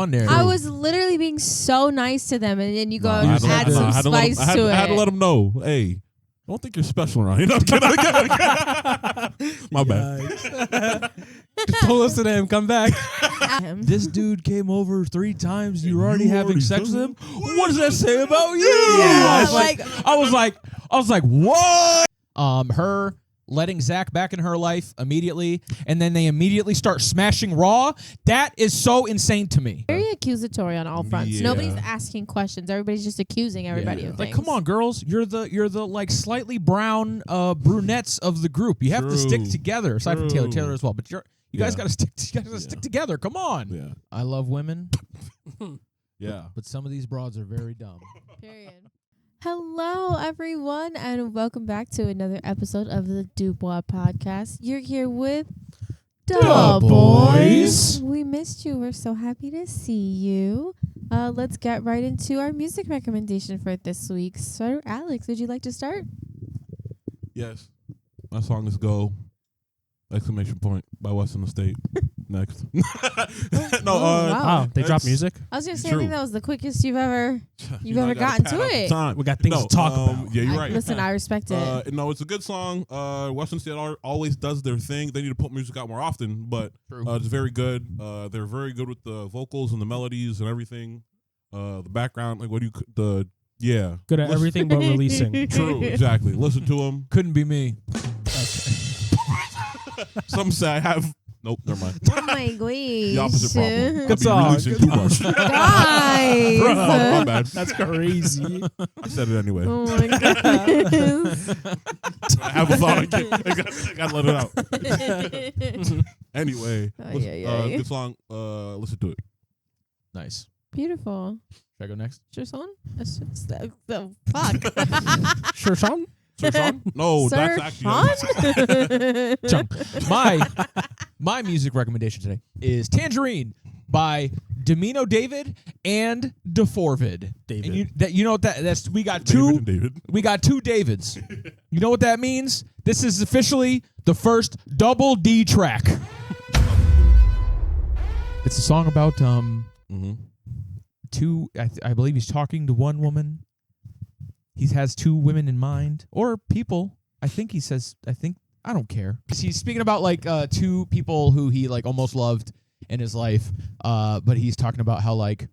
on there. I was literally being so nice to them, and then you go and add some spice to it. I had to let them know, hey, don't think you're special around here. My bad. Don't listen to him. Come back. This dude came over 3 times. You're already having sex with him? What does that say about you? Yeah, I was like, what? Her letting Zach back in her life immediately, and then they immediately start smashing Raw. That is so insane to me. Very accusatory on all fronts. Yeah. Nobody's asking questions. Everybody's just accusing everybody of Like, things. come on, girls. You're the like slightly brown brunettes of the group. You have to stick together. Aside from Taylor as well, but you guys got to stick. You guys stick together. Come on. Yeah. I love women. Yeah. But some of these broads are very dumb. Period. Hello, everyone, and welcome back to another episode of the Dubois Podcast. You're here with Boys. We missed you. We're so happy to see you. Let's get right into our music recommendation for this week. Sir Alex, would you like to start? Yes. My song is Go! ! By Western Estate. Next. Wow. They dropped music. I was gonna say I think that was the quickest you've ever gotten to it. We got things to talk about. Yeah, you're right. Listen, I respect it. No, it's a good song. Western State always does their thing. They need to put music out more often, but it's very good. They're very good with the vocals and the melodies and everything. The background, like Good at everything but releasing. True, exactly. Listen to them. Couldn't be me. Some say I have. Nope, never mind. Oh my gosh. The opposite problem. Good song. Releasing too much. Guys. My bad. That's crazy. I said it anyway. Oh my goodness. I have a thought. I gotta let it out. Anyway, good song. Listen to it. Nice. Beautiful. Should I go next? Sure, son? Fuck. Sure, Shawn? Sir Shawn? No, Sir that's actually My music recommendation today is Tangerine by Domino David and DeForvid. David. And you know what that's we got David. We got 2 Davids. You know what that means? This is officially the first double D track. It's a song about two. I believe he's talking to one woman. He has 2 women in mind, or people. I don't care. He's speaking about like 2 people who he like almost loved in his life, but he's talking about how like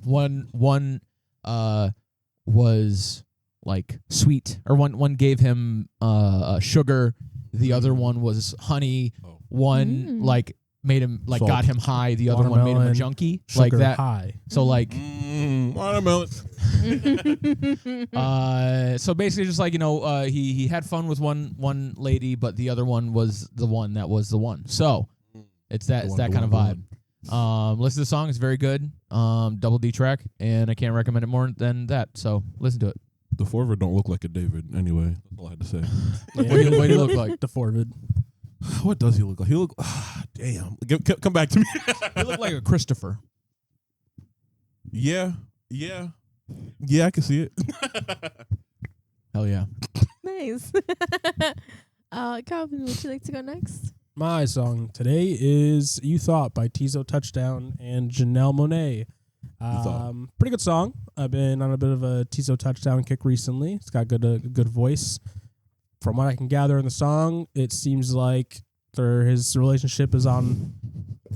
one was like sweet, or one gave him sugar, the other one was honey, one like made him like Salt. got him high, the other one made him a junkie, like that. High. So like watermelon. So basically just like, he had fun with one lady, but the other one was the one that was the one. So it's that kind of vibe. Listen to the song, it's very good. Double D track, and I can't recommend it more than that. So listen to it. The Forward don't look like a David anyway. That's all I had to say. What do you look like? The Forvid. What does he look like? Damn. Come back to me. You look like a Christopher. Yeah, I can see it. Hell yeah. Nice. Calvin, would you like to go next? My song today is You Thought by Tizo Touchdown and Janelle Monáe. Pretty good song. I've been on a bit of a Tizo Touchdown kick recently. It's got good voice. From what I can gather in the song, it seems like his relationship is on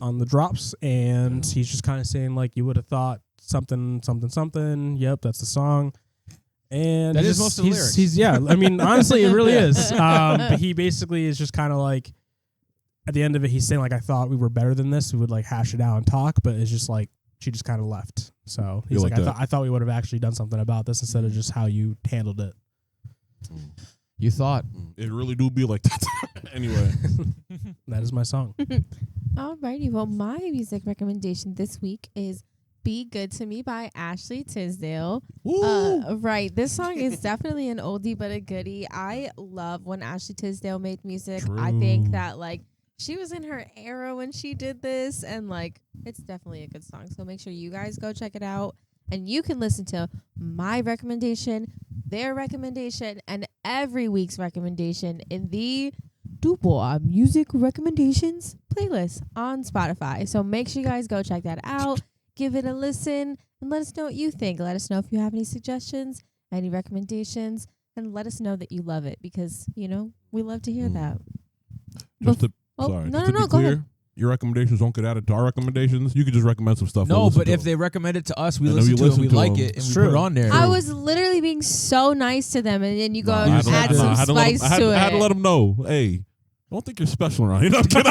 the drops, and he's just kind of saying like, you would have thought something. Yep, that's the song. And that is most of the lyrics. I mean, honestly, it really is. But he basically is just kind of like, at the end of it, he's saying like, I thought we were better than this. We would like hash it out and talk, but it's just like she just kind of left. So he's like, I thought we would have actually done something about this instead of just how you handled it. You thought. It really do be like that. Anyway. That is my song. Alrighty, well, my music recommendation this week is Be Good to Me by Ashley Tisdale. Right, this song is definitely an oldie but a goodie. I love when Ashley Tisdale made music. True. I think that like she was in her era when she did this, and like it's definitely a good song. So make sure you guys go check it out. And you can listen to my recommendation, their recommendation, and every week's recommendation in the Dubois Music Recommendations playlist on Spotify. So make sure you guys go check that out. give it a listen and let us know what you think. Let us know if you have any suggestions, any recommendations, and let us know that you love it because, we love to hear that. Just to be Go clear, ahead. your recommendations won't get added to our recommendations. You could just recommend some stuff. No, we'll but listen if to they them. recommend it to us, we And listen to it, listen we to like them. it, and It's we true. put it on there. I was literally being so nice to them, and then you go Nah, and I had to add let- some I had to let spice them- to I had to it. let them know, hey, I don't think you're special around here. No, I'm kidding.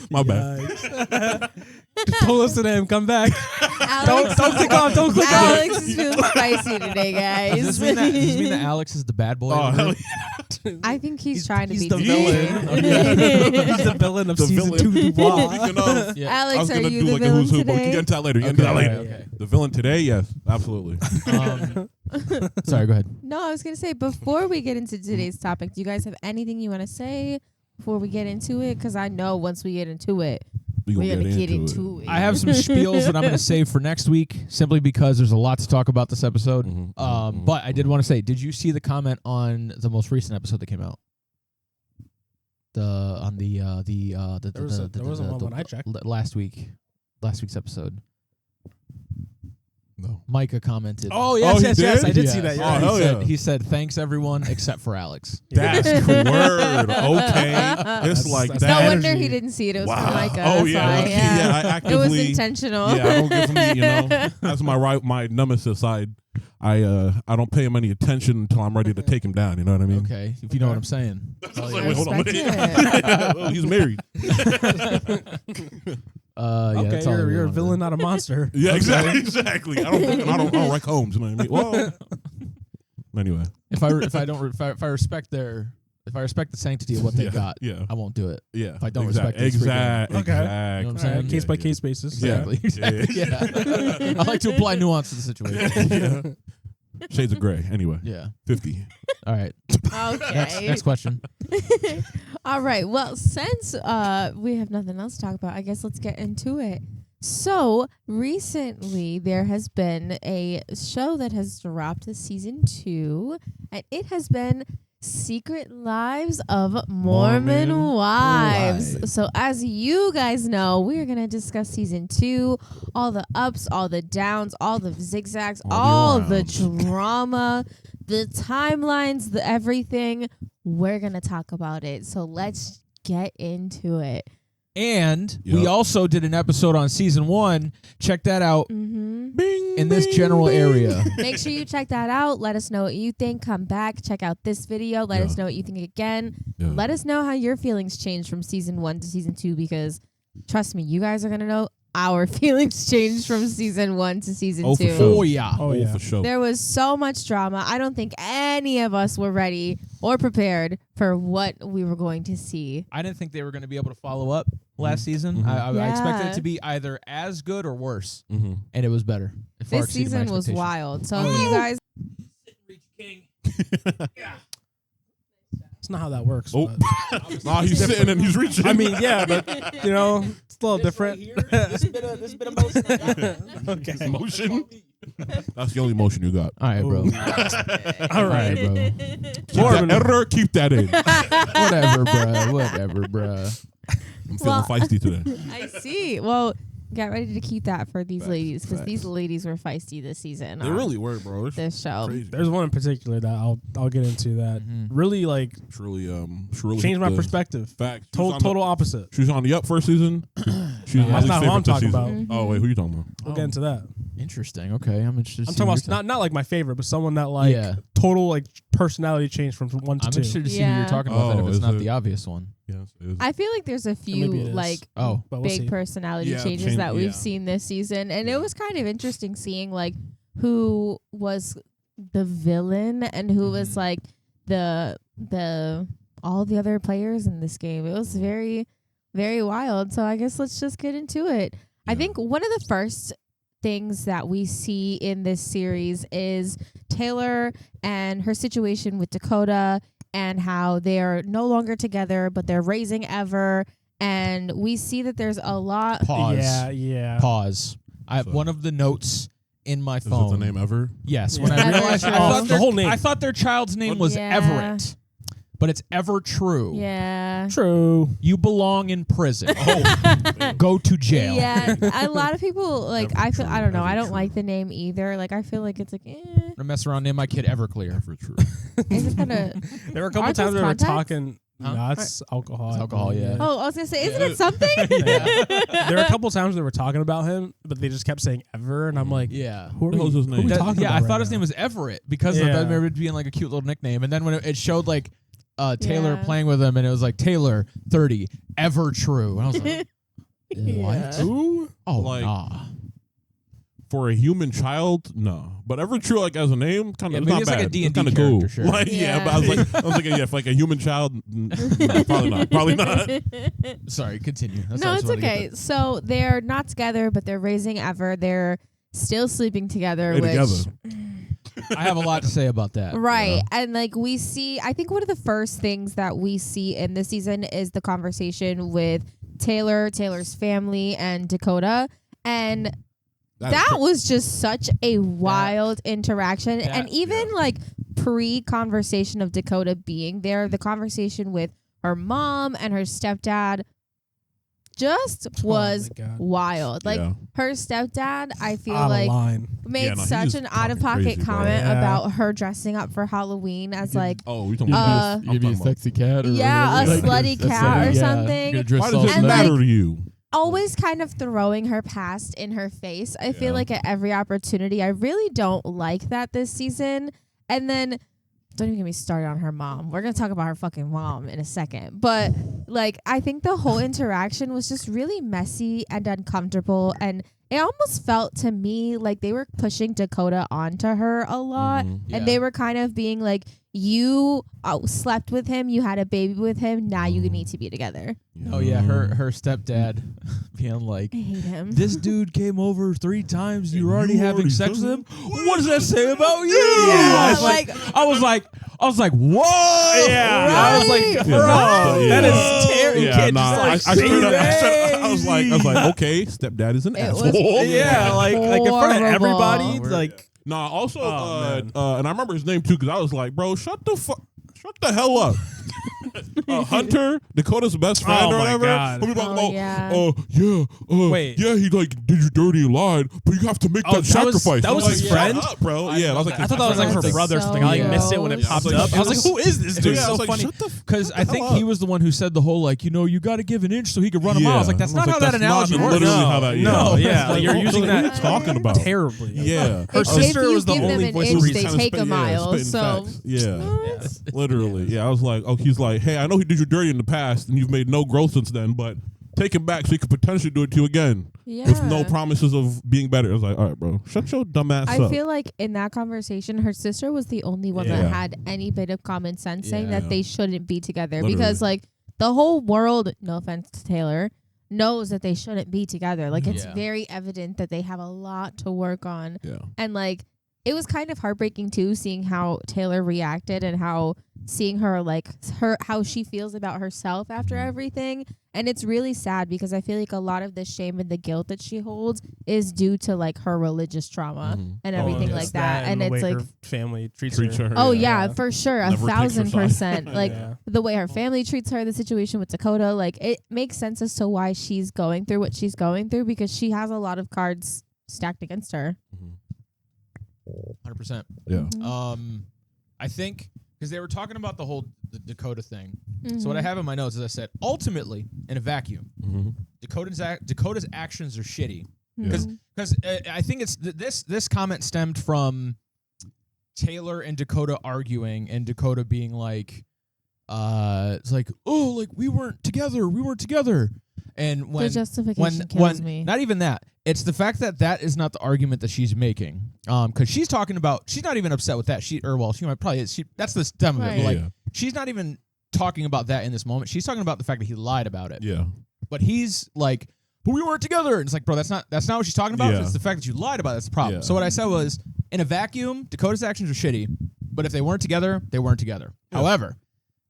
My bad. Just don't listen to him. Come back. Alex, Don't click off. Don't click off. Alex is feeling spicy today, guys. Does this mean that Alex is the bad boy? Oh, over hell here? I think he's trying to He's be the villain. villain. He's the villain of The season villain. 2 Dubois. Speaking of, Yeah. I Alex, was are gonna you do the like a villain who's who, but we can today? get into that later. We can get into that later. Okay. The villain today, yes, absolutely. Sorry, go ahead. No, I was going to say, before we get into today's topic, do you guys have anything you want to say before we get into it? Because I know once we get into it, we're going to get into it. I have some spiels that I'm going to save for next week, simply because there's a lot to talk about this episode. But I did want to say, did you see the comment on the most recent episode that came out? There wasn't one when I checked. Last week's episode. No. Micah commented. Oh, he yes. did? I did see that. Oh, You're right. hell yeah. He said, thanks everyone except for Alex. That's word. Okay. It's like that's no that. wonder energy. he didn't see it. It was Wow. for Micah. Oh, That's yeah. why, Okay. Yeah, I It was actively. intentional. Yeah, I don't give him that's my nemesis side. I don't pay him any attention until I'm ready to take him down. You know what I mean? Okay, if you know what I'm saying. It's I like, wait, hold on. respect Well, he's married. Yeah, Okay, that's all I really you're a wanted to- villain, not a monster. Yeah, exactly. I don't wreck homes. You know what I mean? Well, anyway. If I respect the sanctity of what they got, Yeah. I won't do it. Yeah. If I don't respect it, it's Exactly. Okay. Exactly. You know what I'm saying? Case by case basis. Exactly. Yeah. I like to apply nuance to the situation. Yeah. Shades of gray. Anyway. Yeah. 50. All right. Okay. Next question. All right. Well, since we have nothing else to talk about, I guess let's get into it. So recently, there has been a show that has dropped this season 2, and it has been Secret Lives of Mormon Wives. Wives. So as you guys know, we're going to discuss season 2, all the ups, all the downs, all the zigzags, all the drama, the timelines, the everything. We're going to talk about it. So let's get into it. And we Yup. also did an episode on season 1. Check that out Mm-hmm. Bing, in this bing, general bing. area. Make sure you check that out. Let us know what you think. Come back. Check out this video. Let Yeah. us know what you think again. Yeah. Let us know how your feelings changed from season 1 to season 2 because trust me, you guys are going to know our feelings changed from season 1 to season 2. Oh, for sure. Oh, yeah. Oh, yeah. For sure. There was so much drama. I don't think any of us were ready or prepared for what we were going to see. I didn't think they were going to be able to follow up last season. Mhm. I expected Yeah. it to be either as good or worse, Mm-hmm. and it was better. It far This exceeded my season was expectations. wild. So if you guys It's not how that works. Oh. but- Nah, he's sitting and he's reaching. I mean, yeah, but, it's a little different. This bit of motion. Okay. Motion. That's the only motion you got. All right, bro. All right. bro. Keep that error. Keep that in. Whatever, bro. I'm feeling Well, feisty today. I see. Well, get ready to keep that for these Facts, ladies because facts. these ladies were feisty this season. They on really were, bro. It's this show. crazy. There's one in particular that I'll get into that Mhm. really Truly, changed my perspective. Facts. Total opposite. She was on the up first season. She was my That's least not who I'm favorite this talking season. about. Mhm. Oh wait, who you talking about? We'll get into that. Interesting. Okay, I'm interested. to I'm see talking what about you're not like my favorite, but someone that like Yeah. total like personality change from 1 to I'm 2. interested to see who Yeah. you're talking about. Then Oh, if it's is not it? the obvious one. Yes. It is. I feel like there's a few maybe it is. like Oh, But we'll big see. personality Yeah, changes that we've yeah. seen this season, and it was kind of interesting seeing like who was the villain and who was Mhm. like the all the other players in this game. It was very, very wild. So I guess let's just get into it. I Yeah. think one of the first things that we see in this series is Taylor and her situation with Dakota and how they are no longer together, but they're raising Ever. And we see that there's a lot. pause. Yeah. Pause. I have So- one of the notes in my Is it phone. the name ever? Yes. Yeah. When I Ever realized True. I thought The their, whole name. I thought their child's name was Yeah. Everett. but it's ever true. Yeah. True. You belong in prison. Go to jail. Yeah, a lot of people like. Ever I feel. true, I don't know. ever I don't true. like the name either. Like I feel like it's like. I mess around, name my kid Everclear. For true. Is it kind of? There were a couple Aren't times those they were contacts? talking. Huh? No, it's alcohol. It's I alcohol, believe, yeah. Oh, I was gonna say, isn't Yeah. it something? There were a couple times they were talking about him, but they just kept saying ever, and I'm like, Yeah. who are The hell's we, his who are name? we That- talking yeah, about I thought right his name now? was Everett because of Yeah. that remember it being like a cute little nickname. And then when it showed like Taylor Yeah. playing with him and it was like Taylor 30 ever true. And I was like, Yeah. what? Who? Oh, Like, nah. For a human child, no. But ever true, like as a name, kind Yeah, of maybe not it's like bad. a D&D It's kind of character, cool. sure. Like Yeah. but I was thinking, yeah, for like a human child, no, probably not. Probably not. Sorry, continue. That's No, all I it's just wanted to get okay. So they're not together, but they're raising Ever. They're still sleeping together. They which together. that. I have a lot to say about that. Right. And like we see, I think one of the first things that we see in this season is the conversation with Taylor's family, and Dakota. And that was just such a wild interaction. that- And even like pre-conversation of Dakota being there, the conversation with her mom and her stepdad just was my God. wild. Like Yeah. her stepdad, I feel Out of like line. made Yeah, no, he such was an talking out-of-pocket crazy, bro. comment Yeah. about her dressing up for Halloween as like Oh, you talking Uh, about You be a sexy cat? Or Yeah, whatever. a slutty cat or something. You're dressed Why all does it And, slutty. matter like- to you? always kind of throwing her past in her face. I feel Yeah. like at every opportunity. I really don't like that this season. And then don't even get me started on her mom. We're going to talk about her fucking mom in a second. But like I think the whole interaction was just really messy and uncomfortable, and it almost felt to me like they were pushing Dakota onto her a lot. Mhm. Yeah. And they were kind of being like, you slept with him, you had a baby with him, now you need to be together. Oh, yeah. Her stepdad being like, I hate him. this dude came over 3 times. And You're already you having already sex with done him. What does that say about you? Yeah, I was like, whoa. Yeah. I was like, Right. bro, Yeah. that is Right. terrible. You Yeah, can't nah, just I like straight up, say I was like, okay, stepdad is an It was- asshole. yeah, like in front of Horrible. everybody, like Nah, also, Oh, man. and I remember his name too, because I was like, bro, shut the hell up. Hunter, Dakota's best friend Oh or my whatever. God. We'll be talking Oh, about, yeah. Wait. yeah, he like did you dirty and lied, but you have to make Oh, that that was- sacrifice. that I was like, his shut friend? up, bro. Yeah, I was like, I thought that was like her That's brother or so something. I like missed it when it gross. popped Yeah, up. I was like, who is this dude? Yeah, I So was like, funny. shut the Because I think hell he up. was the one who said the whole like, you got to give an inch so he could run him out. I was like, that's I was not how like, that that's analogy not works. literally No, how that. no, yeah, Like, you're what using are that you talking about? terribly. Yeah, Her If sister you was the give them only an voice inch, of they reason. take a mile. So Yeah. What? Literally, yeah. I was like, oh, he's like, hey, I know he did you dirty in the past, and you've made no growth since then, but take him back so he could potentially do it to you again Yeah. with no promises of being better. I was like, all right, bro, shut your dumb ass I up. feel like in that conversation, her sister was the only one Yeah. that had any bit of common sense saying Yeah. that they shouldn't be together. Literally. Because, like, the whole world, no offense to Taylor, knows that they shouldn't be together. Like, it's Yeah. very evident that they have a lot to work on. Yeah. And, like, it was kind of heartbreaking, too, seeing how Taylor reacted and seeing her, like, how she feels about herself after everything. And it's really sad because I feel like a lot of the shame and the guilt that she holds is due to, like, her religious trauma Mhm. and everything like that. And the it's way like, her family treats Treats her. her. oh Yeah. yeah, for sure, Never takes her 1,000%. Like Yeah. the way her family treats her, the situation with Dakota, like it makes sense as to why she's going through what she's going through because she has a lot of cards stacked against her. 100%. Yeah. Mm-hmm. I think because they were talking about the Dakota thing. Mm-hmm. So what I have in my notes is I said, ultimately, in a vacuum, Mhm. Dakota's actions are shitty. Yeah. Because I think it's this comment stemmed from Taylor and Dakota arguing, and Dakota being like, it's like, oh, like we weren't together, and the when justification kills me. not even that, it's the fact that is not the argument that she's making, because she's talking about, she's not even upset with that, she might probably is, that's the stem of it, Right. but like Yeah. she's not even talking about that in this moment. She's talking about the fact that he lied about it. Yeah. But he's like, but we weren't together. And it's like, bro, that's not what she's talking about. Yeah. It's the fact that you lied about it. That's the problem. Yeah. So what I said was, in a vacuum, Dakota's actions are shitty, but if they weren't together, they weren't together. Yeah. However,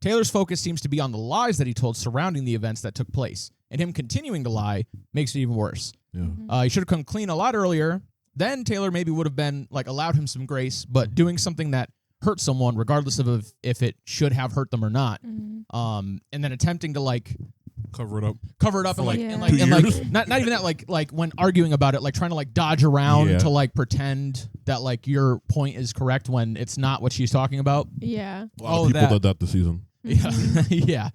Taylor's focus seems to be on the lies that he told surrounding the events that took place. And him continuing to lie makes it even worse. Yeah. He should have come clean a lot earlier. Then Taylor maybe would have been like allowed him some grace, but doing something that hurt someone, regardless of if it should have hurt them or not. Mm-hmm. And then attempting to like cover it up and like, Yeah. and like, and like not even that, like when arguing about it, like trying to like dodge around to like pretend that like your point is correct when it's not what she's talking about. Yeah. A lot of people did that this season. Yeah.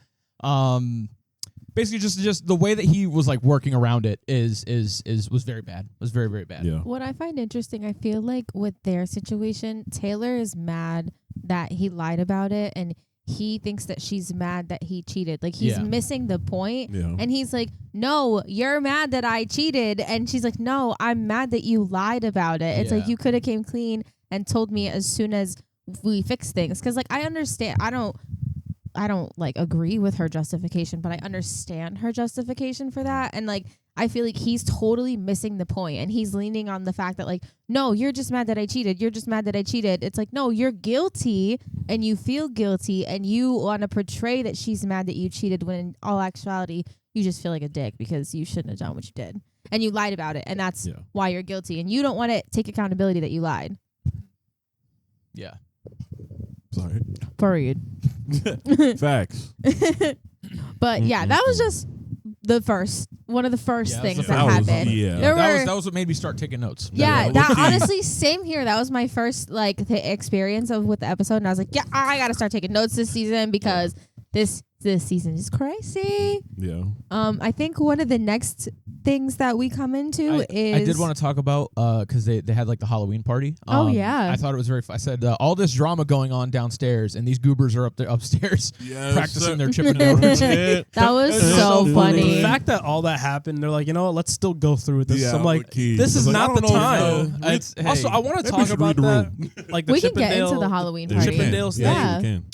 Basically just the way that he was like working around it was very bad. Was very, very bad. Yeah. What I find interesting, I feel like with their situation, Taylor is mad that he lied about it, and he thinks that she's mad that he cheated. Like, he's missing the point. Yeah. And he's like, no, you're mad that I cheated. And she's like, no, I'm mad that you lied about it. It's like, you could have came clean and told me as soon as we fix things. Because, like, I understand. I don't like agree with her justification, but I understand her justification for that. And like, I feel like he's totally missing the point, and he's leaning on the fact that like, no, you're just mad that I cheated. You're just mad that I cheated. It's like, no, you're guilty and you feel guilty and you want to portray that she's mad that you cheated, when in all actuality, you just feel like a dick because you shouldn't have done what you did and you lied about it. And that's why you're guilty, and you don't want to take accountability that you lied. Yeah. Sorry. Period. Facts. But yeah, that was just one of the first things that happened. That was what made me start taking notes. Yeah, that honestly, same here. That was my first like the experience with the episode, and I was like, yeah, I gotta start taking notes this season because this season is crazy. Yeah. I think one of the next things that we come into is I did want to talk about because they had like the Halloween party. I thought it was very fun. I said all this drama going on downstairs, and these goobers are upstairs practicing their Chippendale routine. That was so funny. The fact that all that happened, they're like, you know what, let's still go through with this. Yeah, I'm like, this is not the time. Also, I want to talk about that. Like the we can get into the Halloween party. Chippendales thing. Yeah. We can.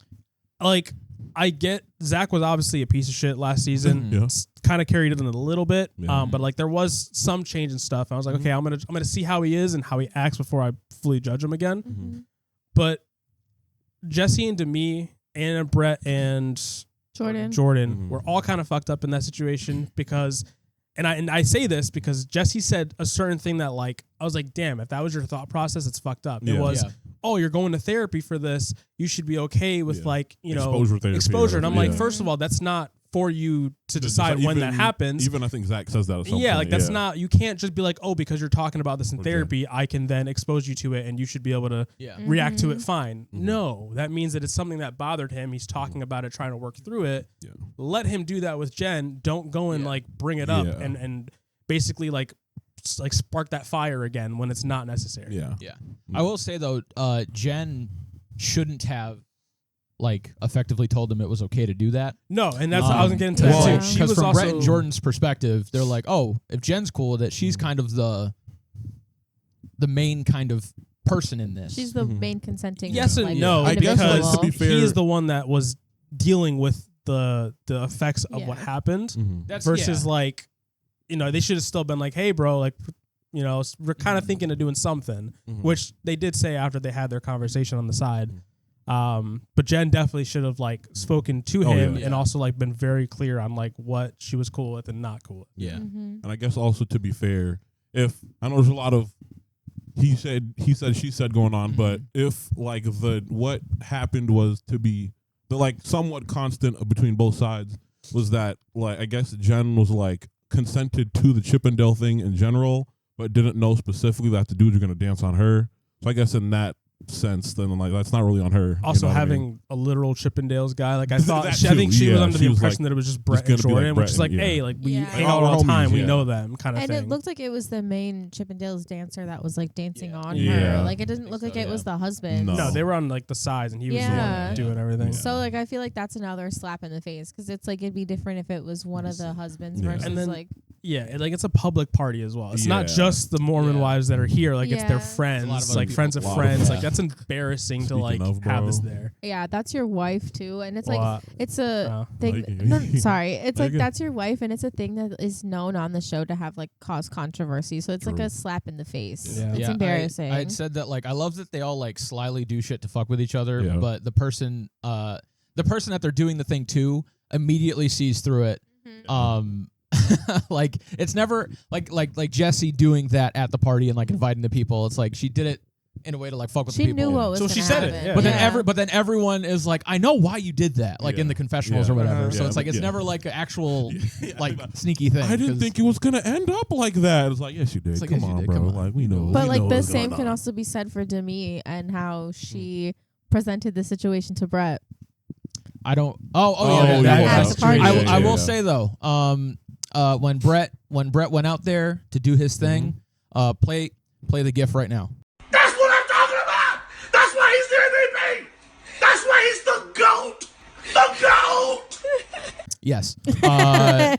Like, I get Zach was obviously a piece of shit last season. Yeah. Kind of carried it in a little bit, Yeah. but like there was some change and stuff. I was like, okay, I'm gonna see how he is and how he acts before I fully judge him again. Mm-hmm. But Jesse and Demi and Brett and Jordan were all kind of fucked up in that situation because, and I say this because Jesse said a certain thing that like I was like, damn, if that was your thought process, it's fucked up. It was. Oh, you're going to therapy for this. You should be okay with like, you know, exposure. And I'm like, first of all, that's not for you to decide when that happens. Even I think Zach says that at some point. Like that's not, you can't just be like, oh, because you're talking about this in therapy, I can then expose you to it and you should be able to react to it fine. No, that means that it's something that bothered him. He's talking about it, trying to work through it. Let him do that with Jen. Don't go and like bring it up and basically like spark that fire again when it's not necessary. I will say though, Jen shouldn't have like effectively told them it was okay to do that. No, and that's I was getting to that too. Because from Brett and Jordan's perspective, they're like, oh, if Jen's cool with it, she's kind of the main kind of person in this. She's the main consenting. Yes and no, because to be fair, he is the one that was dealing with the effects of what happened. Versus like, you know, they should have still been like, hey, bro, like, you know, we're kind of thinking of doing something, which they did say after they had their conversation on the side. But Jen definitely should have like spoken to him and also like been very clear on like what she was cool with and not cool with. And I guess also to be fair, if I know there's a lot of he said, she said going on, but if like what happened was to be the like somewhat constant between both sides was that like I guess Jen was like consented to the Chippendale thing in general, but didn't know specifically that the dudes were going to dance on her. So I guess in that sense, then like that's not really on her. Also, having a literal Chippendales guy, like I thought, I think she was under the impression that it was just Brett and Jordan, which is like, hey, like we hang out all the time, we know them, kind of thing. And it looked like it was the main Chippendales dancer that was like dancing on her. Like it didn't look like it was the husband. No, they were on like the sides, and he was the one doing everything. So like I feel like that's another slap in the face because it's like it'd be different if it was one of the husbands versus like. Yeah, like it's a public party as well. It's not just the Mormon wives that are here. Like it's their friends, like friends of friends. Like that's embarrassing to like have this there. Yeah, that's your wife too, and it's like it's a thing. No, sorry, it's like that's your wife, and it's a thing that is known on the show to have like cause controversy. So it's like a slap in the face. Yeah. It's embarrassing. I had said that like I love that they all like slyly do shit to fuck with each other, but the person that they're doing the thing to immediately sees through it. Like it's never like Jesse doing that at the party and like inviting the people. It's like she did it in a way to like fuck with She the people. knew what was So gonna she said it, happen. yeah. But then everyone is like, I know why you did that, like in the confessionals or whatever. So it's like it's never like an actual like sneaky thing. I didn't think it was gonna end up like that. It's like, yes, you did. like, Come yes, you on, did. bro. Come on. Like we know. But we like know the what's same going can on. also be said for Demi and how she presented the situation to Brett. I don't. Oh, yeah, yeah. After the party. I will say though, when Brett went out there to do his thing, play the GIF right now. That's what I'm talking about. That's why he's the MVP. That's why he's the GOAT. The GOAT. Yes,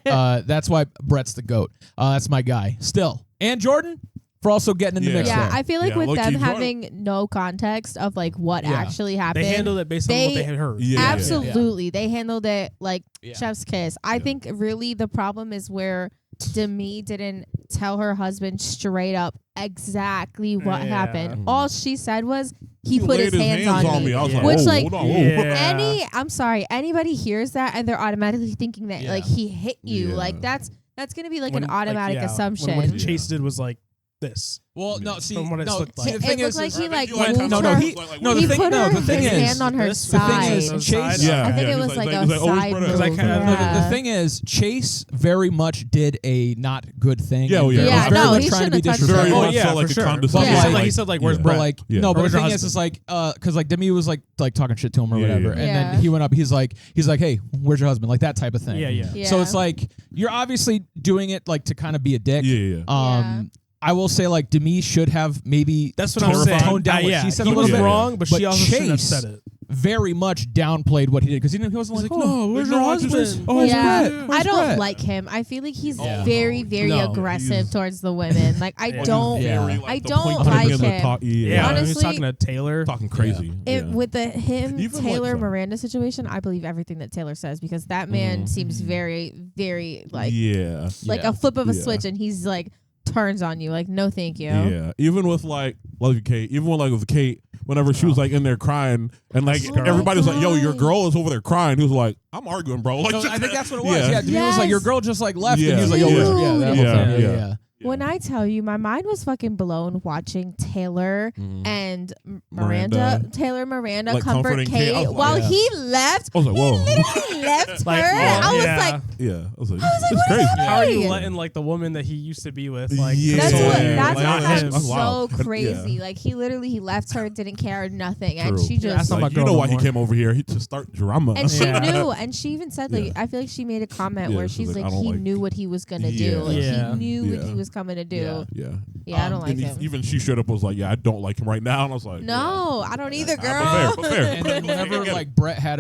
that's why Brett's the GOAT. That's my guy still, and Jordan for also getting in the mix. Yeah, there. I feel like Yeah, with low-key them Jordan. having no context of like what Yeah. actually happened, They handled it based on what they had heard. Yeah. absolutely, they handled it like Yeah. chef's kiss. I think really the problem is where Demi didn't tell her husband straight up exactly what Yeah. happened. All she said was he put laid his hands on me. I was Yeah. like, Which, whoa, like, hold on, whoa. Yeah. I'm sorry, anybody hears that and they're automatically thinking that Yeah. like he hit you. Yeah. Like that's gonna be like When, an automatic yeah, assumption. What Chase did was like this. Well, no, see, From what it no. looked See, like. the thing It looked is, like he like you like moved no, her. he no. He The thing, put no. her The thing his is, hand on her the side. thing is, Chase. Yeah. I think Yeah, it was he's like like, a he's like, always side put it- move. 'Cause I kinda- No, Yeah. the thing is, Chase very much did a not good thing. Yeah, and well, yeah. was Yeah, very no, much he trying to be shouldn't have touched Very her. disrespectful. much yeah, so for like a sure. condescending. Yeah. like, He said like, "Where's yeah. Brett?" But like, Yeah. no, but Where's the your thing is, husband? it's like, because like Demi was like talking shit to him or Yeah, whatever, yeah. and Yeah. then he went up. He's like, hey, where's your husband? Like that type of thing. Yeah, yeah. Yeah. So it's like you're obviously doing it like to kind of be a dick. Yeah. I will say like Demi should have maybe That's what I'm saying. toned down what yeah, she said he a little was bit. wrong, but she also shouldn't have Chase said it. very much downplayed what he did because he wasn't like, no, where's your husband? Oh, where's Yeah, Brett? I Where's don't Brett? like him. I feel like he's Yeah. very, very No, aggressive he's- towards the women. Like I Yeah. don't, Yeah. I don't like him. Yeah, Honestly, he's talking to Taylor. Talking crazy. With the him Even Taylor like- Miranda situation, I believe everything that Taylor says because that man seems very, very like Yeah. a flip of a Yeah. switch, and he's like turns on you. Like no, thank you. Yeah. Even with like, love you, Kate. Even with Kate, whenever she was like in there crying, and like Girl. everybody was like, "Yo, your Crying. girl is over there crying." He was like, "I'm arguing, bro." Like, No, I think that's what it was. Yeah, Demi was Yes. like, your girl just like left, and Yeah. he was like, yo, Dude. that whole Yeah, thing. yeah. When I tell you, my mind was fucking blown watching Taylor and Miranda, Taylor Miranda Like comfort comforting Kate. I Kate was like, while yeah. he left. I was like, He "Whoa." literally left Like, her. I was yeah. like, Yeah. I was like, like, "This is what crazy." is How are you Right. letting like the woman that he used to be with like? Yeah. that's console what. you? That's Like, what not him. got That's so wild. crazy. Yeah. Like he left her, didn't care nothing, and True. she Yeah, just that's not my Like, you girl know no why he more. came over here? He to start drama. and she Yeah. knew, and she even said like Yeah. I feel like she made a comment Yeah, where she's she's like, like I don't he like- knew what he was gonna Yeah. do. Like Yeah. he knew what Yeah. he was coming to do. Yeah. Yeah, I don't like and him. Even she straight up was like, "Yeah, I don't like him right now." And I was like, No, I don't either, But girl. fair. And then whenever Yeah. like Brett had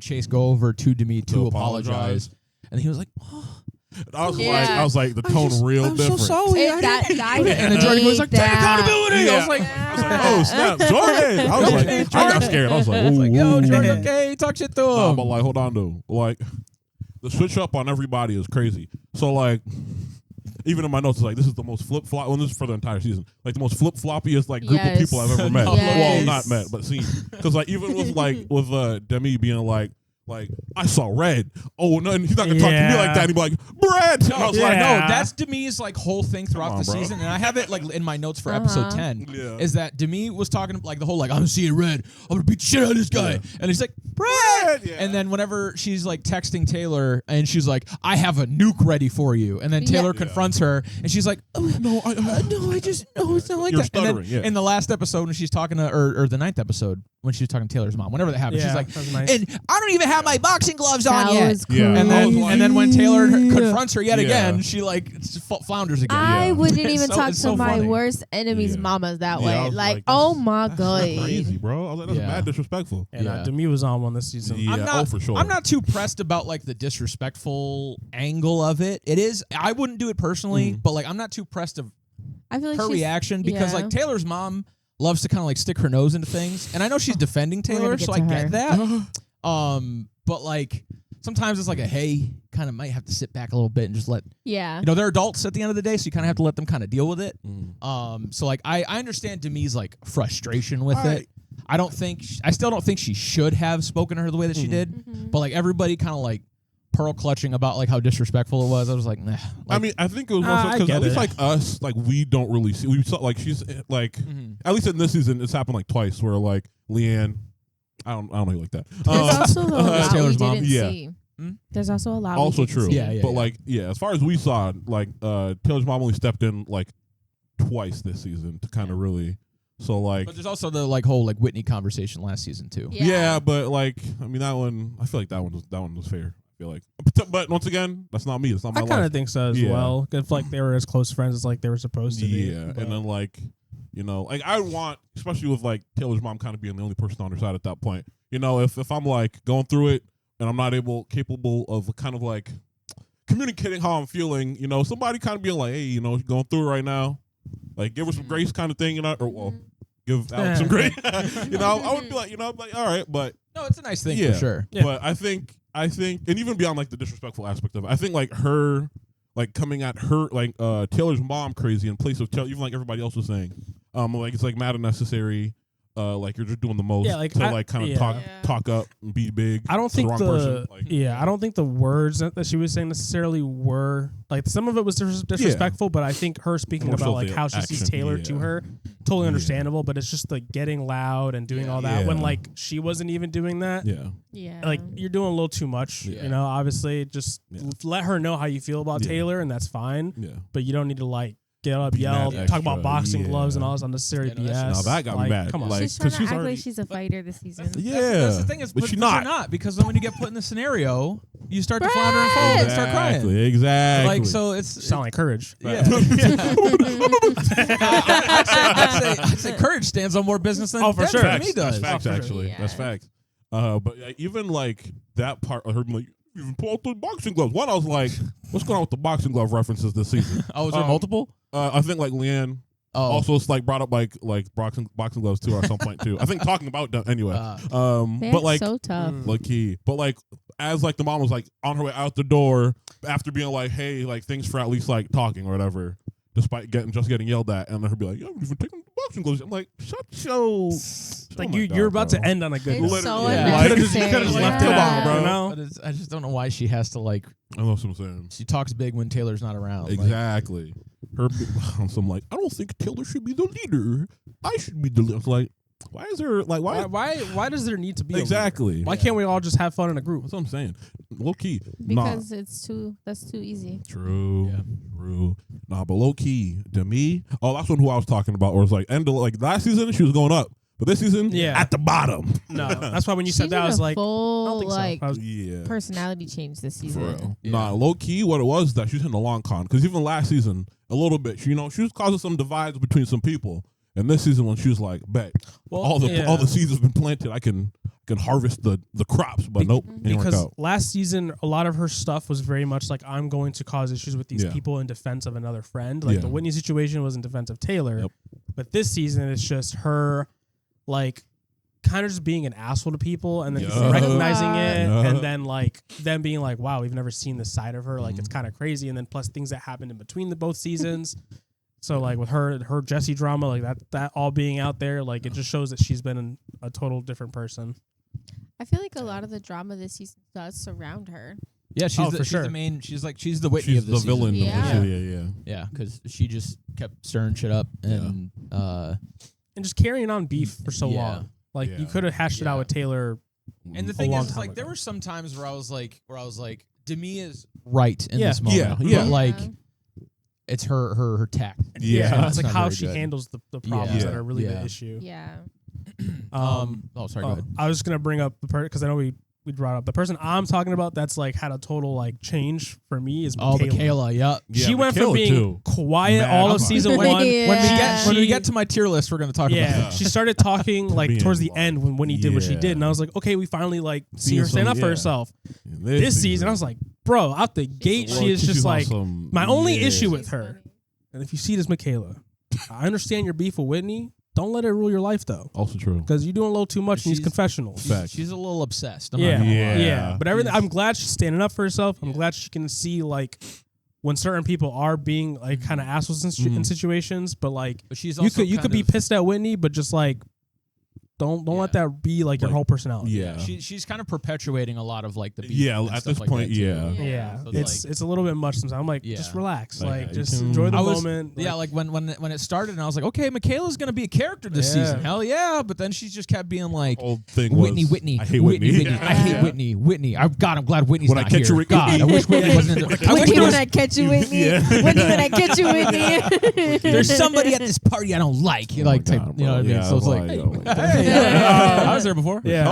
Chase go over to Demi to To apologize, apologize. and he was like, oh. I was Yeah. like, the tone real different. If that guy And then Jordan was like, take that- accountability. I was like, "Oh snap, Jordan!" I was like, I got scared. I was like, "Ooh, yo, ooh." Jordan, okay, talk shit to Nah, him. but like, hold on, though. Like, the switch up on everybody is crazy. So like, even in my notes, it's like this is the most flip flop. Well, this is for the entire season. Like the most flip floppiest like group of Yes. people I've ever met. Yes. Well, not met, but seen. Because like even with Demi being like, I saw red. Oh no, and he's not gonna talk to me Yeah. like that. He'd be like, Brett. And I was like, Yeah. No, that's Demi's like whole thing throughout Come on, the bro. season, and I have it like in my notes for episode 10. Yeah. Is that Demi was talking like the whole like I'm seeing red, I'm gonna beat the shit out of this guy, and he's like Brett, Yeah. and then whenever she's like texting Taylor and she's like I have a nuke ready for you, and then Taylor confronts her and she's like no, no, I just no, it's not like You're that. And then stuttering, yeah. in the last episode when she's talking to or the 9th episode when she was talking to Taylor's mom, whenever that happened, Yeah, she's like, that was nice. and I don't even have my boxing gloves That on yet. was Yeah. crazy. And I then, was like- and then when Taylor confronts her yet Yeah. again, she like flounders again. I Yeah. wouldn't It's even so- talk it's to so my funny. worst enemy's Yeah. mamas that Yeah, I way. was Like, like, oh that's- my That's god. crazy, bro. I was like, that's Yeah. mad disrespectful. And Yeah. Demi was on one this season. Yeah. I'm not, for sure. I'm not too pressed about like the disrespectful angle of it. It is. I wouldn't do it personally, but like I'm not too pressed of I feel like her she's reaction because yeah. like Taylor's mom loves to kind of like stick her nose into things, and I know she's defending gonna Taylor, get so to I her. get that. But like sometimes it's like a hey, kind of might have to sit back a little bit and just let yeah. they're adults at the end of the day, so you kind of have to let them kind of deal with it. Mm. So like I understand Demi's like frustration with Right. it. I still don't think she should have spoken to her the way that she did. Mhm. But like everybody kind of like pearl clutching about like how disrespectful it was. I was like, nah. I mean, I think it was I because get at least it. like us, like we don't really see. We saw like she's like at least in this season, it's happened like twice where like Leanne. I don't know you like that. There's also a lot we Taylor's mom. didn't Yeah. see. Hmm? There's also a lot. Also we didn't true. see. Yeah, But like as far as we saw, like Taylor's mom only stepped in like twice this season to kind of really. So like, But there's also the like whole like Whitney conversation last season too. yeah, but like I mean that one, I feel like that one was fair. I feel like, but once again, that's not me. It's not my I life. kind of think so as Yeah. well. If like they were as close friends as like they were supposed to be. Yeah, But- and then like, you know, like I want, especially with like Taylor's mom kind of being the only person on her side at that point. You know, if I'm like going through it and I'm not capable of kind of like communicating how I'm feeling, you know, somebody kind of being like, hey, you know, going through it right now, like give her some grace kind of thing, you know, or well, give Alex some grace. You know, I would be like, you know, like all right, but No, it's a nice thing Yeah. for sure. Yeah. but I think, and even beyond like the disrespectful aspect of it, I think like her, like coming at her, like Taylor's mom crazy in place of Taylor, even like everybody else was saying, like it's like mad unnecessary. Like you're just doing the most Yeah, like, to I- like kind of yeah. talk up and be big. I don't to think wrong the person. Like, I don't think the words that she was saying necessarily were like some of it was disrespectful, but I think her speaking More so about like the how she sees action, Taylor to yeah. her, totally understandable. But it's just like getting loud and doing all that when Yeah. like she wasn't even doing that. yeah, Yeah. Like you're doing a little too much, Yeah. you know. Obviously, just Yeah. let her know how you feel about Yeah. Taylor, and that's fine. yeah. But you don't need to like get up, Be yell, mad talk about extra, boxing gloves and yeah. all this unnecessary Yeah, no, BS. that's- Now that got me Like, mad. Come on, Like, she's trying to 'cause she's act already- like she's a fighter this season. Yeah, That's the thing is, but but she's you're not. not because then when you get put in the scenario, you start to flounder and fold and start crying. Exactly. Like so, it's sound like courage. yeah. I'd say courage stands on more business than Oh, for Denver sure. to me does. That's facts, Oh, for sure. actually. Yeah. That's facts. But even like that part, I heard like you even pull out the boxing gloves. One, I was like, what's going on with the boxing glove references this season? Oh, was there multiple? I think like Leanne Oh, also like brought up like boxing gloves too at some point too. I think talking about them anyway. They But act like so tough. low key. But like as like the mom was like on her way out the door after being like, hey, like thanks for at least like talking or whatever, despite getting yelled at, and then her be like, yo, you've been taking the boxing gloves. I'm like, shut your Like oh my you're God, about bro. to end on a good It's note. so Yeah. You could've unnecessary. just left it Yeah. on, bro. You know? But I just don't know why she has to like. I know what I'm saying. She talks big when Taylor's not around. Like, Exactly. Her on some like, I don't think Taylor should be the leader. I should be the leader. It's like, why is there like Why does there need to be a leader? exactly? Why can't we all just have fun in a group? That's what I'm saying. Low key. Because that's too easy. True. Yeah. True. Nah, but low key to me. Oh, that's one who I was talking about. Or it's like end of like last season she was going up, but this season Yeah. at the bottom. No, that's why when you She said that, I did was a like, I full don't think so. like I was- Yeah. personality change this For season. real. Yeah. Nah, low key, what it was that she's hitting a long con. Because even last season, a little bit, she was causing some divides between some people. And this season, when she was like, "Bet Well, all the yeah. seeds have been planted, I can harvest the crops." But nope, didn't work because out. last season a lot of her stuff was very much like I'm going to cause issues with these Yeah. people in defense of another friend. Like Yeah. the Whitney situation was in defense of Taylor, Yep. but this season it's just her like kind of just being an asshole to people and then Yeah. people recognizing it Yeah. and then like them being like, wow, we've never seen this side of her. Like Mm-hmm. it's kind of crazy. And then plus things that happened in between the both seasons. So like with her Jesse drama, like that all being out there, like it just shows that she's been a total different person. I feel like a lot of the drama this season does surround her. Yeah, she's Oh, the, for she's sure. the main. She's the Whitney She's of the this season. villain. Yeah. Of the yeah. Yeah, because she just kept stirring shit up and And just carrying on beef for so Yeah. long. Like Yeah. you could have hashed it out Yeah. with Taylor. and the A thing long is, time like, there ago. were some times where I was like, Demi is right in Yeah. this moment. Yeah, But, yeah. like, it's her tact. Yeah. It's like not how very she good. handles the problems Yeah. that are really Yeah. the issue. Yeah. Oh, sorry. Go ahead. I was just gonna bring up the part because I know we brought up the person I'm talking about. That's like had a total like change for me is Oh, Michaela. Michaela. Yep. Yeah, She went from Michaela, being too. quiet Mad all of about season it. one. Yeah. When we She- get to my tier list, we're gonna talk about Yeah, that. she started talking like Being towards the like- end when Whitney did what she Yeah. did, and I was like, okay, we finally like see Seeing her stand some- up for yeah. herself. This season, I was like, bro, out the gate, she is just like my only issue with her. And if you see this, Michaela, I understand your beef with Whitney. Don't let it rule your life though, Also true. because you're doing a little too much in these She's- confessionals. Facts. She's a little obsessed. I'm not Yeah, gonna lie. yeah, Yeah. But everything, I'm glad she's standing up for herself. I'm glad she can see like when certain people are being like kind of assholes in situations. But like But she's you also could be pissed at Whitney, but just like Don't let that be like your Like, whole personality. Yeah. She's kind of perpetuating a lot of like the beef Yeah, and at stuff this like point, that, too. yeah. Yeah, So it's a little bit much sometimes. I'm like, Yeah. just relax, Like, like you just can- enjoy the I was- moment. Yeah, like, when it started, and I was like, okay, Michaela's gonna be a character this Yeah. season. Hell yeah! But then she just kept being like, Whole thing Whitney, was, Whitney, I hate Whitney. I hate Whitney. I'm glad Whitney's When I not catch here. you, God, I wish Whitney wasn't. I wish Whitney, there when was, I catch you, Whitney. Yeah. Whitney, when I catch you, Whitney. there's somebody at this party I don't like. You like type, you know what I mean? Yeah, So it's like, oh my God. hey, I was there before. Yeah.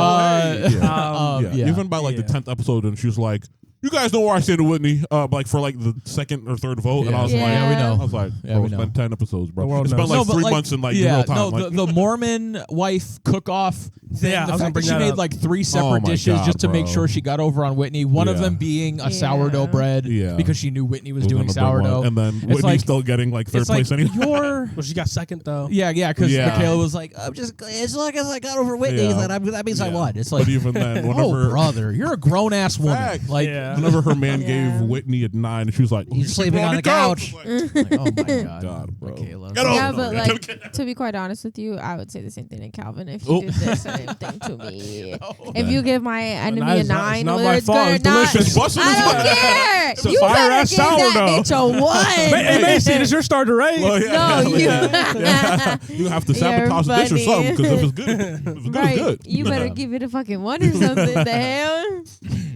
Yeah. Even by like the 10th episode, and she was like, "You guys know where I stand with Whitney." Like for like the second or third vote, and I was Yeah. like, Yeah, we know. I was like, Yeah, bro, we it's know. been 10 episodes, bro. The world It's been knows. like No, but 3 like- months in like yeah, real time. no, like, the Mormon wife cook-off thing, Yeah, I the was gonna fact that bring she that made up. like 3 Oh separate my dishes God, just to make bro. sure she got over on Whitney. One of Yeah. them being a Yeah. sourdough bread Yeah. because she knew Whitney was We're doing gonna bring one. sourdough. and then Whitney's like- still getting like third It's like place anyway. you're... well, she got second though. Yeah, because Yeah. Michaela was like, I'm just as long as I got over Whitney, Yeah. that means I Yeah. won. It's like, But even then, whenever oh brother, you're a grown ass woman. Facts. Like, Yeah. whenever her man Yeah. gave Whitney at 9, and she was like, He's sleeping on the couch. Like, like, oh my god, God, bro. Michaela. Get over Yeah, it. but like to be quite honest with you, I would say the same thing to Calvin. If you Oh. did the same thing to me, if you give my enemy Nah, a it's not- 9, it's not whether my it's fault. good or It's not, delicious. Busting I is don't like- care. It's a You better fire-ass give that sourdough. bitch a 1. Hey, Macy, this is your starter, right? Well, yeah. No, you. Yeah. You have to sabotage the dish or funny. something, because if it's good, if it's good, Right, it's good. you better give it a fucking 1 or something. The hell?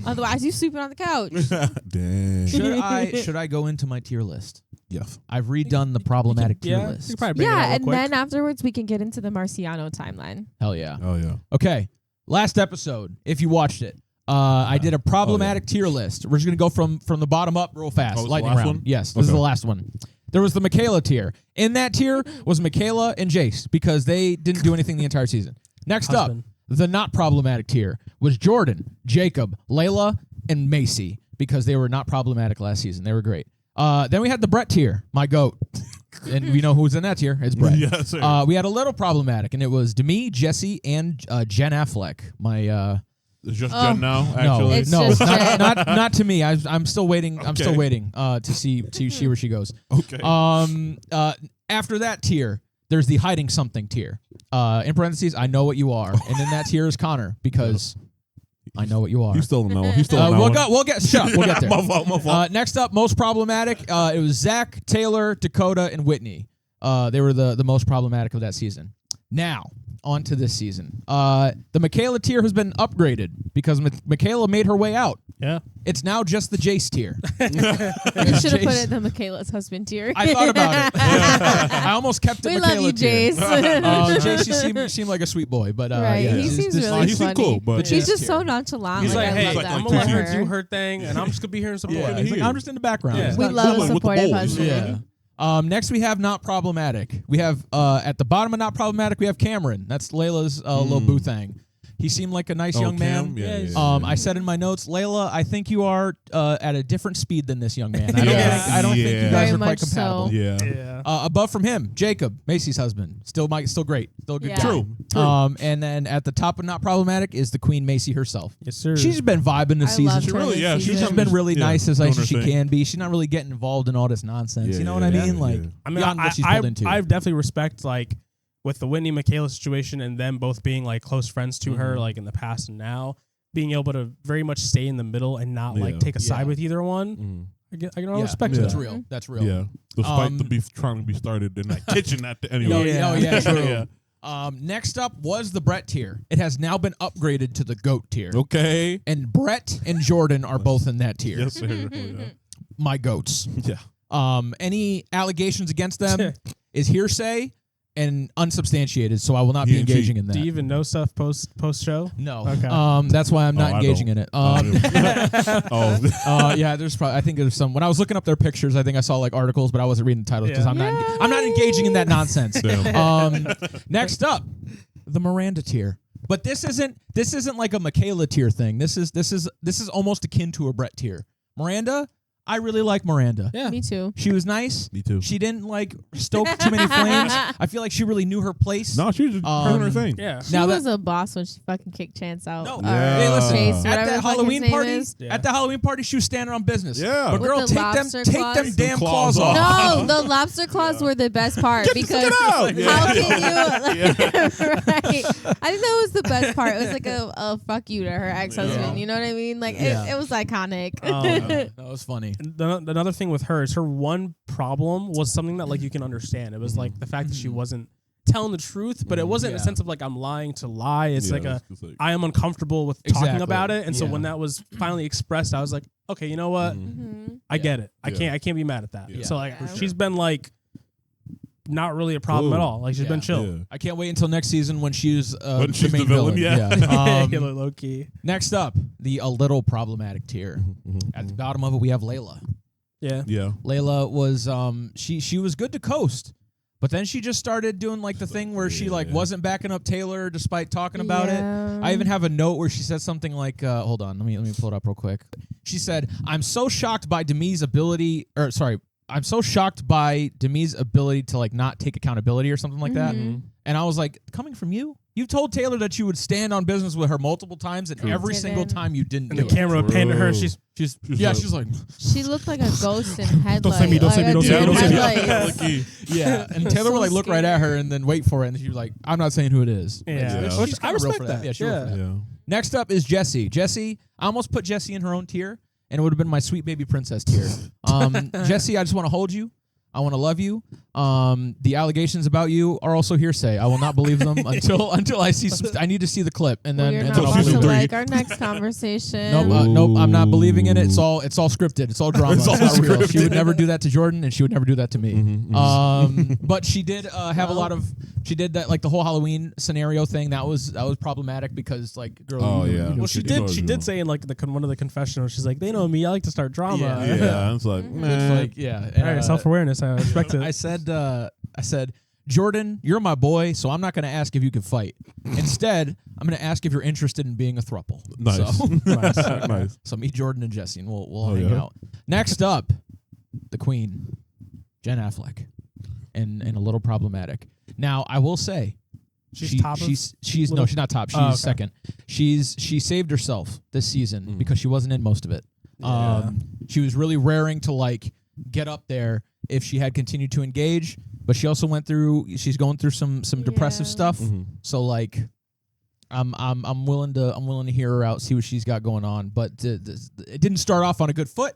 Otherwise, you sleeping on the couch. Dang. Should I go into my tier list? Yes. I've redone the problematic tier Yeah, list. you can probably bring it out Yeah, real and quick. then afterwards we can get into the Marciano timeline. Hell yeah. Oh yeah. Okay, last episode, if you watched it, I did a problematic tier list. We're just gonna go from the bottom up real fast. Oh, this Lightning the last round. one? Yes, this is Okay. the last one. There was the Michaela tier. In that tier was Michaela and Jace because they didn't do anything the entire season. Next Husband. up, the not problematic tier was Jordan, Jacob, Layla, and Macy because they were not problematic last season. They were great. Then we had the Brett tier, my goat. And we know who's in that tier. It's Brett. Yes, sir. We had a little problematic, and it was Demi, Jesse, and Jen Affleck. My It's just Oh. Jen now, no, actually. It's no, just not, Jen. not to me. I'm still waiting. I'm still Okay. waiting to see where she goes. Okay. After that tier, there's the hiding something tier. In parentheses, I know what you are, and in that tier is Connor because I know what you are. He's still in that one. He's still in that one. We'll get shut. We'll get there. My fault. Next up, most problematic. It was Zach, Taylor, Dakota, and Whitney. They were the most problematic of that season. Now, on to this season. The Michaela tier has been upgraded because Michaela made her way out. Yeah. It's now just the Jace tier. You should have put it the Michaela's husband tier. I thought about it. I almost kept it We Michaela love you, tier. Jace. Jace, you seemed like a sweet boy, but Right, yeah, he this- seems this- really he seemed funny. cool, but The He's Jace just so tier. nonchalant. He's like, I hey, love like that I'm two gonna let for her years. do her. her thing, and I'm just gonna be here in support. Yeah, he's like, I'm just in the background. Yeah. It's We not love cool. a with the supportive boys. husband. Yeah. Next, we have not problematic. We have at the bottom of not problematic, we have Cameron. That's Layla's little boo thing. He seemed like a nice Oh, young man. Cam? Yeah. I said in my notes, Layla, I think you are at a different speed than this young man. Yeah. I don't think you Yeah. guys Very are quite much so. compatible. Yeah. Yeah. Above from him, Jacob, Macy's husband, still great, still a good Yeah. guy. True. And then at the top of not problematic is the Queen Macy herself. Yes, sir. She's been vibing this I season. loved She her really- this yeah, season. She's just been really Yeah, nice as doing nice as her she thing. can be. She's not really getting involved in all this nonsense. Yeah, you know what yeah, I yeah, mean? Like, yeah. I mean, beyond what she's pulled into. I definitely respect like with the Whitney Michaela situation and them both being like close friends to her, like in the past and now, being able to very much stay in the middle and not like Yeah. take a side Yeah. with either one. Mm. I can yeah, respect Yeah. that's that. real. That's real. Yeah. Despite the Um, beef trying to be started in that kitchen at the anyway. Oh, Yeah. yeah, true. Yeah. Next up was the Brett tier. It has now been upgraded to the GOAT tier. Okay. And Brett and Jordan are both in that tier. Yes, sir. Yeah. My goats. Yeah. Any allegations against them is hearsay and unsubstantiated, so I will not be He and she. engaging in that. Do you even know stuff post show? No. Okay. That's why I'm not I engaging don't. in it. Oh. Yeah, there's probably. I think there's some. When I was looking up their pictures, I think I saw like articles, but I wasn't reading the titles because Yeah. I'm not engaging in that nonsense. Damn. Next up, the Miranda tier. But this isn't like a Michaela tier thing. This is almost akin to a Brett tier. Miranda, I really like Miranda. Yeah. Me too. She was nice. Me too. She didn't like stoke too many flames. I feel like she really knew her place. No, she was just doing her thing. Yeah. She Now was a boss when she fucking kicked Chance out. No. Yeah. Hey, listen. Chase, At whatever that the fuck his Halloween name party, is. Yeah. at the Halloween party, she was standing on business. Yeah. But With girl, the take them lobster claws? damn Claws claws off. off. No, the lobster claws were the best part because out. how can you? Right. I think that was the best part. It was like a fuck you to her ex-husband. Yeah. You know what I mean? Like Yeah. it was iconic. That was funny. Another thing with her is her one problem was something that like you can understand. It was like the fact that she wasn't telling the truth, but it wasn't in a Yeah. sense of like I'm lying to lie. It's like it's like, I am uncomfortable with talking Exactly. about it, and so Yeah. when that was finally expressed, I was like, okay, you know what? Mhm. I get it. Yeah. I can't be mad at that. Yeah. So like Yeah. she's been like not really a problem at Cool. all. Like she's Yeah. been chill. yeah. I can't wait until next season when she's When she's the main the villain, yeah. Um, Low key. next up, the a little problematic tier. At the bottom of it, we have Layla. Yeah. Yeah. Layla was she was good to coast, but then she just started doing like the thing where she like Yeah. wasn't backing up Taylor despite talking about it. Yeah. I even have a note where she said something like, hold on, let me pull it up real quick. She said, I'm so shocked by Demi's ability to like not take accountability or something like that. Mhm. And I was like, coming from you? You told Taylor that you would stand on business with her multiple times, and every single Didn't. time you didn't And do the it. camera panned to her. True. She's She's like, She looked like a ghost in headlight. Don't say me, don't say me, don't say me, don't say me. Headlights. yeah. And Taylor would So like look right at scary. her and then wait for it, and she was like, I'm not saying who it is. Yeah. Yeah. She's Which I kinda real respect for that. Yeah, she's real for that. Yeah. Next up is Jessie. Jessie, I almost put Jessie in her own tier, and it would have been my sweet baby princess tier. Jessie, I just want to hold you. I want to love you. The allegations about you are also hearsay. I will not believe them until I see some. I need to see the clip, and then We're and not then I'll about believe to it. like our next conversation. Nope, I'm not believing in it. It's all scripted. It's all drama. It's all not real. scripted. She would never do that to Jordan, and she would never do that to me. But she did have a lot of. She did that like the whole Halloween scenario thing. That was problematic because like girl. Oh, you- yeah. you know, Well, she did say in like one of the confessionals, she's like, they know me. I like to start drama. Yeah. Yeah. It's like, It's man. like yeah. All right, self-awareness. I respect it. I said, Jordan, you're my boy, so I'm not going to ask if you can fight. Instead, I'm going to ask if you're interested in being a throuple. Nice. So, Nice. so meet Jordan and Jesse, and we'll Oh, hang yeah? out. Next up, the Queen, Jen Affleck, and a little problematic. Now, I will say, She's top of she's little- she's not top. She's Oh, okay. second. She saved herself this season because she wasn't in most of it. She was really raring to like get up there if she had continued to engage, but she also she's going through some depressive Yeah. stuff. So like I'm willing to hear her out, see what she's got going on, but it didn't start off on a good foot.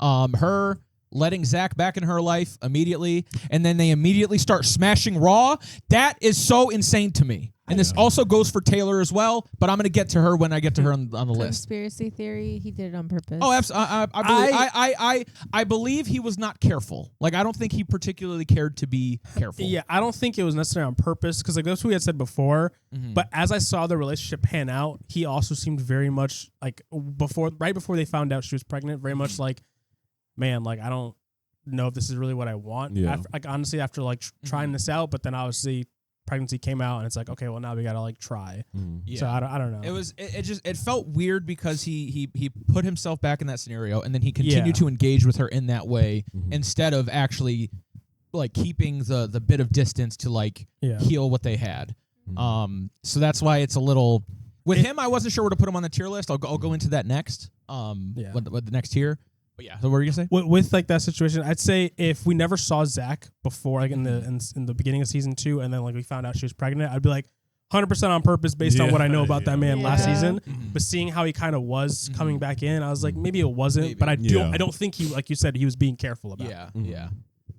Her letting Zach back in her life immediately, and then they immediately start smashing Raw. That is so insane to me. And this also goes for Taylor as well, but I'm going to get to her when I get to her on the list. Conspiracy theory. He did it on purpose. Oh, absolutely. I believe he was not careful. Like, I don't think he particularly cared to be careful. Yeah, I don't think it was necessarily on purpose because like that's what we had said before. But as I saw the relationship pan out, he also seemed very much like right before they found out she was pregnant, very much like, man, like I don't know if this is really what I want. Yeah. Honestly, after like trying this out, but then obviously pregnancy came out and it's like, okay, well now we gotta like try. Yeah. So I don't know. It felt weird because he put himself back in that scenario, and then he continued Yeah. to engage with her in that way instead of actually like keeping the bit of distance to like Yeah. heal what they had. So that's why it's a little with him. I wasn't sure where to put him on the tier list. I'll go into that next. Yeah. With the next tier. But yeah, so what were you gonna say? With like that situation, I'd say if we never saw Zach before, like in the beginning of season 2, and then like we found out she was pregnant, I'd be like 100% on purpose based on what I know about that man last Yeah. season. But seeing how he kind of was coming back in, I was like, maybe it wasn't. Maybe. But I Yeah. don't think he, like you said, he was being careful about it. Yeah.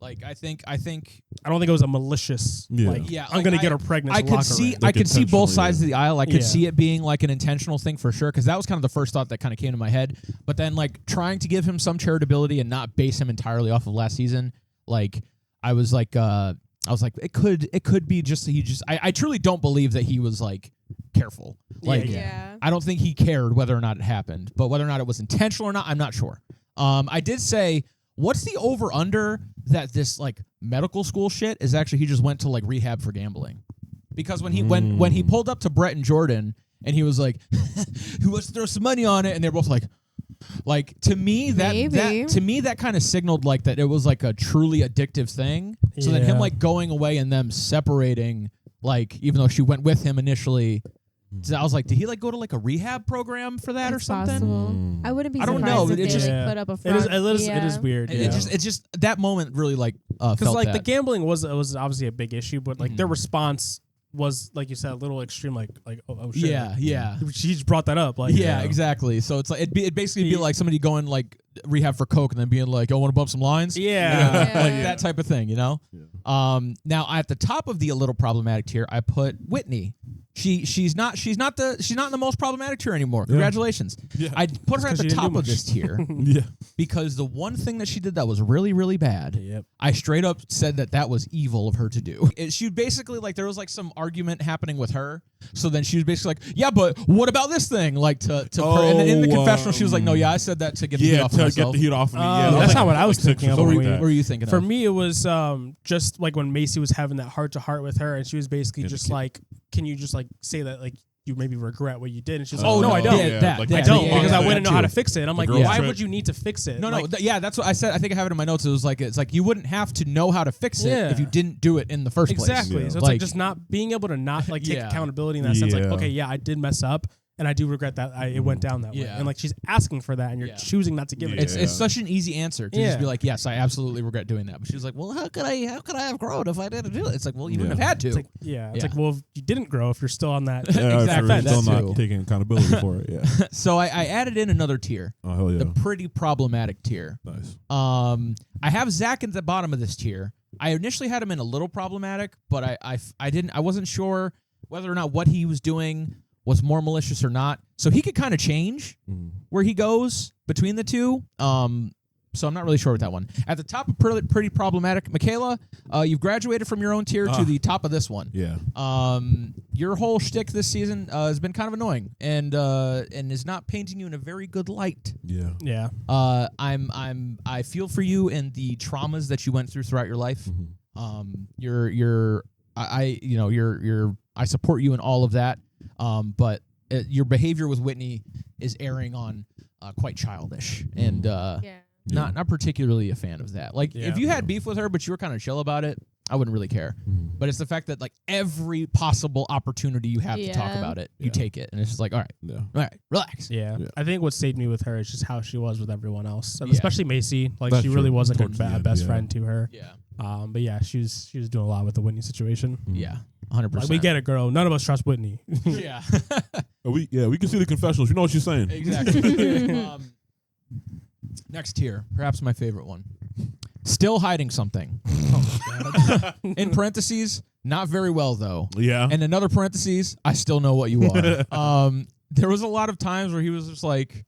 Like I think I don't think it was a malicious. Yeah. Like, Yeah, I'm like, gonna I- get her pregnant. I so could lock her see in. I could see both intentionally, sides of the aisle. I could Yeah. see it being like an intentional thing for sure, because that was kind of the first thought that kind of came to my head. But then like trying to give him some charitability and not base him entirely off of last season, like I was like it could be just I truly don't believe that he was like careful. Like Yeah. I don't think he cared whether or not it happened, but whether or not it was intentional or not, I'm not sure. I did say, what's the over under that this like medical school shit is actually he just went to like rehab for gambling? Because when he pulled up to Brett and Jordan and he was like, who wants to throw some money on it? And they're both like, Like to me that kind of signaled like that it was like a truly addictive thing. So then him like going away and them separating, like even though she went with him initially, so I was like, did he like go to like a rehab program for that or something? Possible. I wouldn't be I don't surprised know, if but they it just- like, put up a front. It is weird. It's just that moment really like because felt like that. the gambling was obviously a big issue, but like their response was, like you said, a little extreme. Like oh shit. Yeah. She just brought that up. Like Yeah, exactly. So it's like it'd basically be like somebody going like rehab for coke and then being like, "I want to bump some lines." Yeah. Like that type of thing, you know. Yeah. Now at the top of the a little problematic tier, I put Whitney. She's not in the most problematic tier anymore. Congratulations. Yeah. I put her at the top of this tier Yeah. because the one thing that she did that was really, really bad. Yep. I straight up said that was evil of her to do. She basically like there was like some argument happening with her. So then she was basically like, yeah, but what about this thing? Like to and then in the confessional she was like, no, yeah, I said that to get the heat off to myself. get the heat off of me. Yeah, that's like- not what I was like thinking of. six or What something were like you, that. thinking For of? me, it was just like when Macy was having that heart to heart with her, and she was basically Yeah, just the kid. like, "Can you just like say that like you maybe regret what you did?" And she's like, Oh, "No, no, I don't. yeah, that, like, that, I the don't yeah, because yeah, I yeah, wouldn't know how too. to fix it." And I'm like, girl "Why trip. would you need to fix it?" No, Like, yeah, that's what I said. I think I have it in my notes. It was like it's like you wouldn't have to know how to fix it Yeah. if you didn't do it in the first place. exactly. Yeah. So it's like just not being able to not like take Yeah. accountability in that sense. Like, Yeah. okay, yeah, I did mess up, and I do regret that it went down that way. Yeah. And like she's asking for that, and you're Yeah. choosing not to give it. Yeah. It's such an easy answer to Yeah. just be like, yes, I absolutely regret doing that. But she was like, well, how could I have grown if I didn't do it? It's like, well, you wouldn't have had to. It's like, it's Yeah. like, well, if you didn't grow if you're still on that. Yeah, Exactly. We're still That too. not taking accountability for it. Yeah. So I added in another tier, Oh hell yeah. the pretty problematic tier. Nice. I have Zach at the bottom of this tier. I initially had him in a little problematic, but I wasn't sure whether or not what he was doing was more malicious or not. So he could kind of change where he goes between the two. So I'm not really sure with that one. At the top of pretty problematic, Michaela, you've graduated from your own tier to the top of this one. Yeah. Your whole shtick this season has been kind of annoying and is not painting you in a very good light. Yeah. Yeah. I feel for you and the traumas that you went through throughout your life. I support you in all of that. But your behavior with Whitney is erring on quite childish and not particularly a fan of that. Like if you had beef with her, but you were kind of chill about it, I wouldn't really care. But it's the fact that like every possible opportunity you have to talk about it, you take it, and it's just like, all right, relax. Yeah. Yeah. I think what saved me with her is just how she was with everyone else, and Yeah. especially Macy. Like That's she really true. was like Towards the a end, best yeah. friend to her. Yeah, But yeah, she was doing a lot with the Whitney situation. yeah, 100%. Like we get it, girl. None of us trust Whitney. Yeah, We can see the confessionals. You know what she's saying. exactly. Next tier, perhaps my favorite one. Still hiding something. In parentheses, not very well though. Yeah. And another parentheses, I still know what you are. There was a lot of times where he was just like,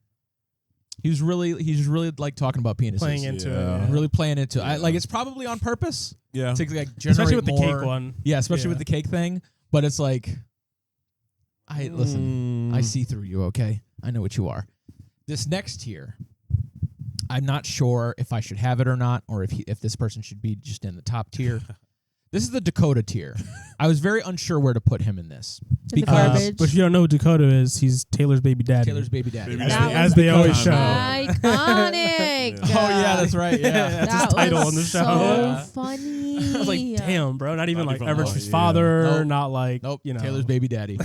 he's really like talking about penises. Playing into Yeah. it. Really playing into it. Like it's probably on purpose Yeah. to like generate Especially with the more- cake one. Yeah, especially Yeah. with the cake thing. But it's like, listen, I see through you, okay? I know what you are. This next tier, I'm not sure if I should have it or not, or if this person should be just in the top tier. This is the Dakota tier. I was very unsure where to put him in this. In the garbage. But if you don't know who Dakota is, he's Taylor's baby daddy. Taylor's baby daddy. Baby As, daddy. as they always show. Iconic. Oh, yeah, that's right. Yeah. That's That his title was on the show. So Yeah. funny. I was like, damn, bro. Not even Not like even Everett's like, yeah. father. Nope. Not like, Nope. you know. Taylor's baby daddy.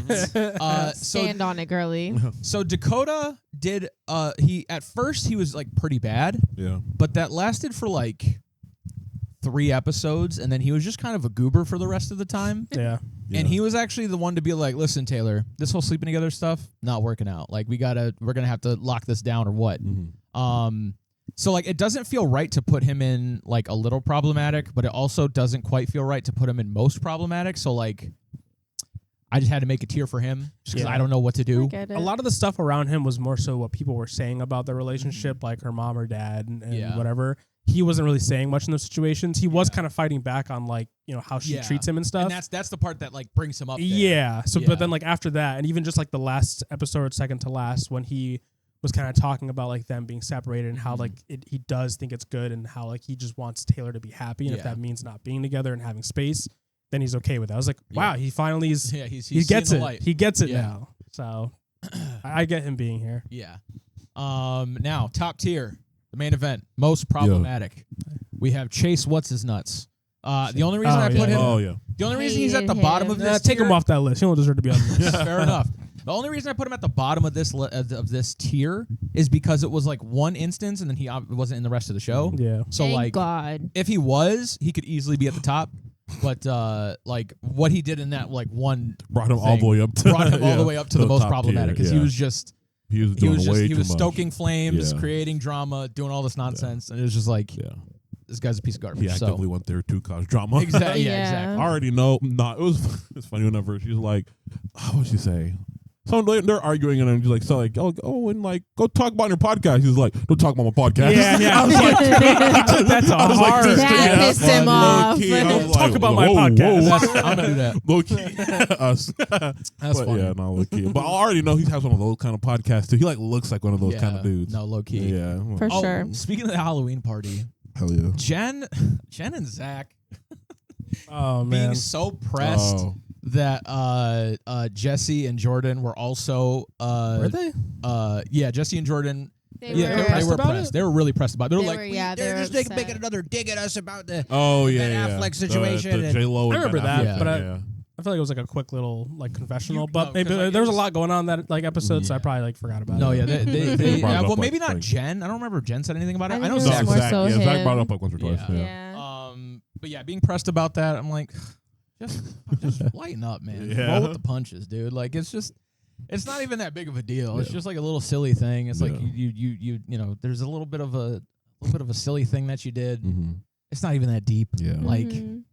Stand on it, girly. So Dakota did, at first he was like pretty bad, Yeah. but that lasted for like 3 episodes, and then he was just kind of a goober for the rest of the time. Yeah. And he was actually the one to be like, listen, Taylor, this whole sleeping together stuff, not working out. Like we're gonna have to lock this down or what. So like it doesn't feel right to put him in like a little problematic, but it also doesn't quite feel right to put him in most problematic. So like I just had to make a tier for him just because Yeah. I don't know what to I do. get it. A lot of the stuff around him was more so what people were saying about their relationship, like her mom or dad and Yeah. whatever. He wasn't really saying much in those situations. He was kind of fighting back on like, you know, how she Yeah. treats him and stuff. And that's the part that like brings him up there. Yeah. So, Yeah. but then like after that, and even just like the last episode, second to last, when he was kind of talking about like them being separated and how like he does think it's good and how like he just wants Taylor to be happy, and if Yeah. that means not being together and having space, then he's okay with it. I was like, wow, Yeah. he finally is. Yeah, he's He gets seeing it. the light. He gets it Yeah. now. So I get him being here. Yeah. Now, top tier, the main event, most problematic. We have Chase. What's his nuts? The only reason I put him. Oh yeah. The only reason he's at the Hated bottom him. of this. Take tier, him off that list. He don't deserve to be on the list. Fair enough. The only reason I put him at the bottom of this of this tier is because it was like one instance, and then he wasn't in the rest of the show. Yeah. So Thank like, God. if he was, he could easily be at the top. But like what he did in that like one Brought him all the way up. brought him all the way up to the most top problematic tier, because he was just. He was doing way he too was much. stoking flames, Yeah. creating drama, doing all this nonsense, and it was just like, this guy's a piece of garbage. He actively went there to cause drama. Exactly. Yeah, Yeah. exactly. I already know. Nah, it's funny whenever she's like, what'd she say? So they're arguing and I'm just like, and like, go talk about your podcast. He's like, don't talk about my podcast. Yeah. I was like, That's a hard. this That thing pissed is him off. low-key. I was Talk like, about my whoa, podcast. whoa. I'm gonna do that. Low key. Us. That's But funny. yeah, no, low key. But I already know he has one of those kind of podcasts too. He like looks like one of those kind of dudes. No, low key. Yeah. For sure. Speaking of the Halloween party, Hell yeah. Jen and Zach Oh being man. so pressed Oh. that Jesse and Jordan were also Were they? yeah, Jesse and Jordan. They Yeah, were they were about pressed. it? They were really pressed about it. They were They like, were, yeah, they they're were just upset. making another dig at us about the. Oh yeah, Ben yeah. Affleck situation The and- J-Lo I and remember Ben that, Affleck, but yeah. I feel like it was like a quick little like confessional, You- but no, maybe 'cause, like, there was it a was- lot going on that like episode, so I Yeah. probably like forgot about No, it. yeah, they brought it up, well, like, maybe not like- Jen. I don't remember if Jen said anything about it. I I think know it was Zach. more Zach, so yeah, Zach him. brought it up like once or twice. Yeah. Yeah. But yeah, being pressed about that, I'm like, just lighten up, man. Yeah. Roll with the punches, dude. Like it's not even that big of a deal. It's just like a little silly thing. It's like Yeah. you know, there's a little bit of a silly thing that you did. Mm-hmm. It's not even that deep. Yeah. Like Mhm.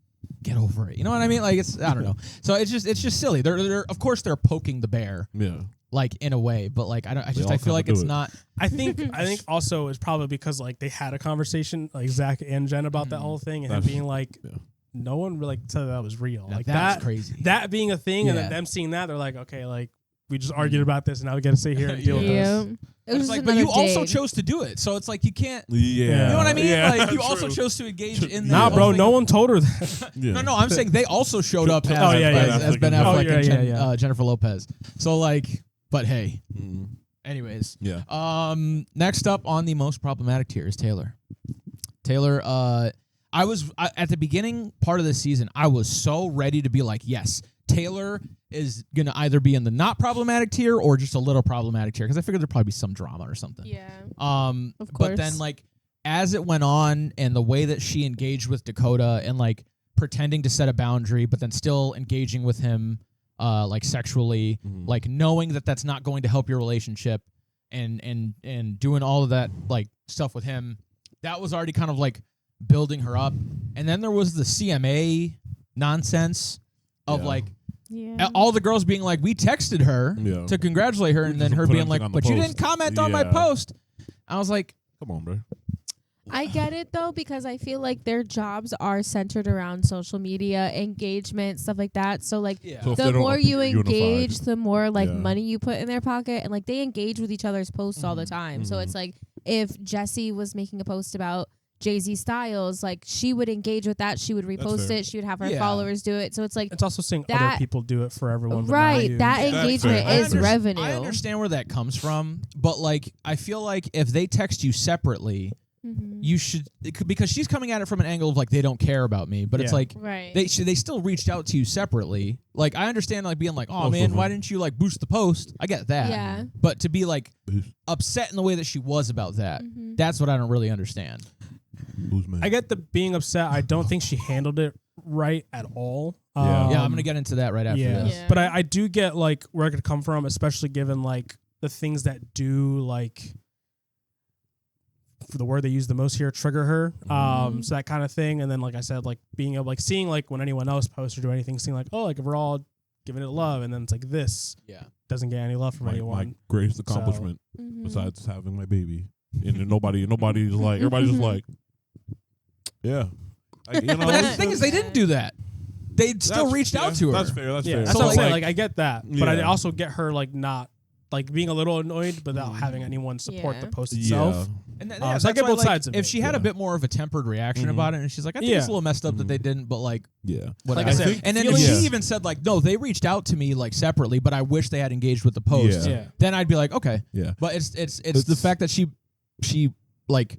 get over it. You know what I mean? Like I don't know. So it's just silly. They're of course they're poking the bear Yeah. like in a way, but like I all feel like kinda it's do it. not. I think also it's probably because like they had a conversation like Zach and Jen about that whole thing and him That's- being like yeah. no one really said that was real. Now Like that's that crazy. that being a thing and Yeah. then them seeing that they're like, okay, like we just argued about this and now we gotta sit here and deal with Yeah. this. It was It's just like, but another you also dig. chose to do it, so it's like you can't. Yeah. You You know what I mean? Yeah, Like you also true. chose to engage in that. Nah, bro, whole thing no of- one told her that. Yeah. No, I'm saying they also showed up as, Oh, yeah, yeah, as yeah. Ben Oh, Affleck yeah, and yeah. Jennifer Lopez. So like, but hey, Mhm. anyways. Yeah. Next up on the most problematic tier is Taylor. Taylor, at the beginning part of the season, I was so ready to be like, yes, Taylor is gonna either be in the not problematic tier or just a little problematic tier because I figured there'd probably be some drama or something. Yeah. Of But then course. like as it went on and the way that she engaged with Dakota and like pretending to set a boundary, but then still engaging with him, like sexually, Mhm. like knowing that that's not going to help your relationship, and doing all of that like stuff with him, that was already kind of like building her up. And then there was the CMA nonsense of Yeah. like Yeah. all the girls being like, we texted her Yeah. to congratulate her, and We then just her put being anything like, on the but you post. didn't comment on my Yeah. post. I was like, Come on, bro. I get it though because I feel like their jobs are centered around social media, engagement, stuff like that. So like yeah. So if the they don't more you appear unified. engage, the more like Yeah. money you put in their pocket, and like they engage with each other's posts all the time. So Mhm. it's like if Jessie was making a post about Jay-Z Styles, like she would engage with that, she would repost fair. it, she would have her Yeah. followers do it. So it's like It's also seeing That- other people do it for everyone. But not right, you. that That's engagement fair. is revenue. I understand where that comes from, but like I feel like if they text you separately, Mhm. you should because she's coming at it from an angle of like they don't care about me, but it's Yeah. like Right. they still reached out to you separately. Like I understand like being like, oh Most man, of why them. didn't you like boost the post? I get that. Yeah. But to be like Boost. upset in the way that she was about that, Mhm. that's what I don't really understand. Who's man? I get the being upset. I don't think she handled it right at all. Yeah. Yeah, I'm gonna get into that right after yeah. this. Yeah. But I do get like where it could come from, especially given like the things that do like for the word they use the most here, trigger her. Mhm. So that kind of thing. And then like I said, like being able like seeing like when anyone else posts or do anything, seeing like, oh, like we're all giving it love, and then it's like this Yeah. doesn't get any love from my anyone. greatest accomplishment Mhm. besides having my baby, and then nobody's like everybody's just like, yeah. Like, you know, But that's the thing is they didn't do that. They still that's- reached yeah, out to her. That's fair. That's Yeah, fair. that's So, what I'm saying. like- Like I get that, but I Yeah. also get her like not like being a little annoyed without having anyone support the post itself. And so I that's get why, both like, sides of if it. she had a bit more of a tempered reaction about it, and she's like, I think it's a little messed up that they didn't, but like, Yeah. whatever. Like I said, and then if she even said like, no, they reached out to me like separately, but I wish they had engaged with the post. Yeah. Then I'd be like, okay. Yeah. But it's the fact that she like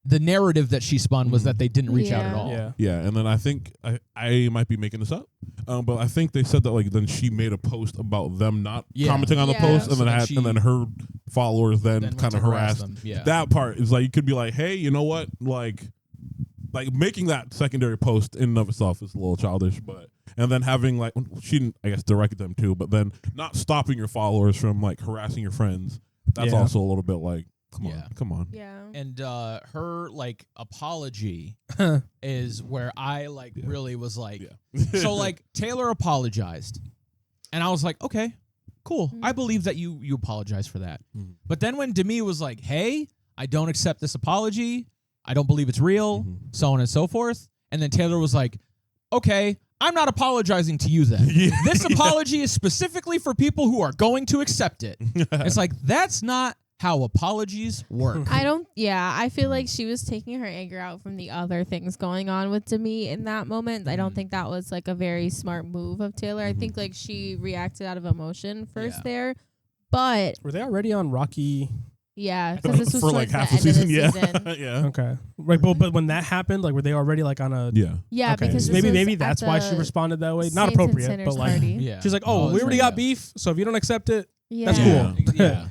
the narrative that she spun was that they didn't reach out at all. Yeah. Yeah, and then I think I might be making this up, but I think they said that like then she made a post about them not commenting on the post, and So then and then her followers then went kind to of harass harassed them. Yeah. that part. Is like you could be like, hey, you know what, like making that secondary post in and of itself is a little childish, but and then having like she didn't, I guess, direct them too, but then not stopping your followers from like harassing your friends. That's also a little bit like, come on. Yeah. And her like apology is where I like really was like, so like Taylor apologized, and I was like, okay, cool. I believe that you apologize for that. But then when Demi was like, hey, I don't accept this apology, I don't believe it's real, so on and so forth, and then Taylor was like, okay, I'm not apologizing to you then. This apology is specifically for people who are going to accept it. It's like, that's not how apologies work. I feel like she was taking her anger out from the other things going on with Demi in that moment. I don't think that was like a very smart move of Taylor. I think like she reacted out of emotion first there. But were they already on Rocky? Yeah, because this was for towards like half the the end season. of the season. Yeah. Okay. Right, but when that happened, like were they already like on a Yeah, okay. because maybe that's why she responded that way. Not Saints and appropriate, Sinners but like party. she's like, oh, we already got beef, so if you don't accept it, that's Yeah. cool. Yeah.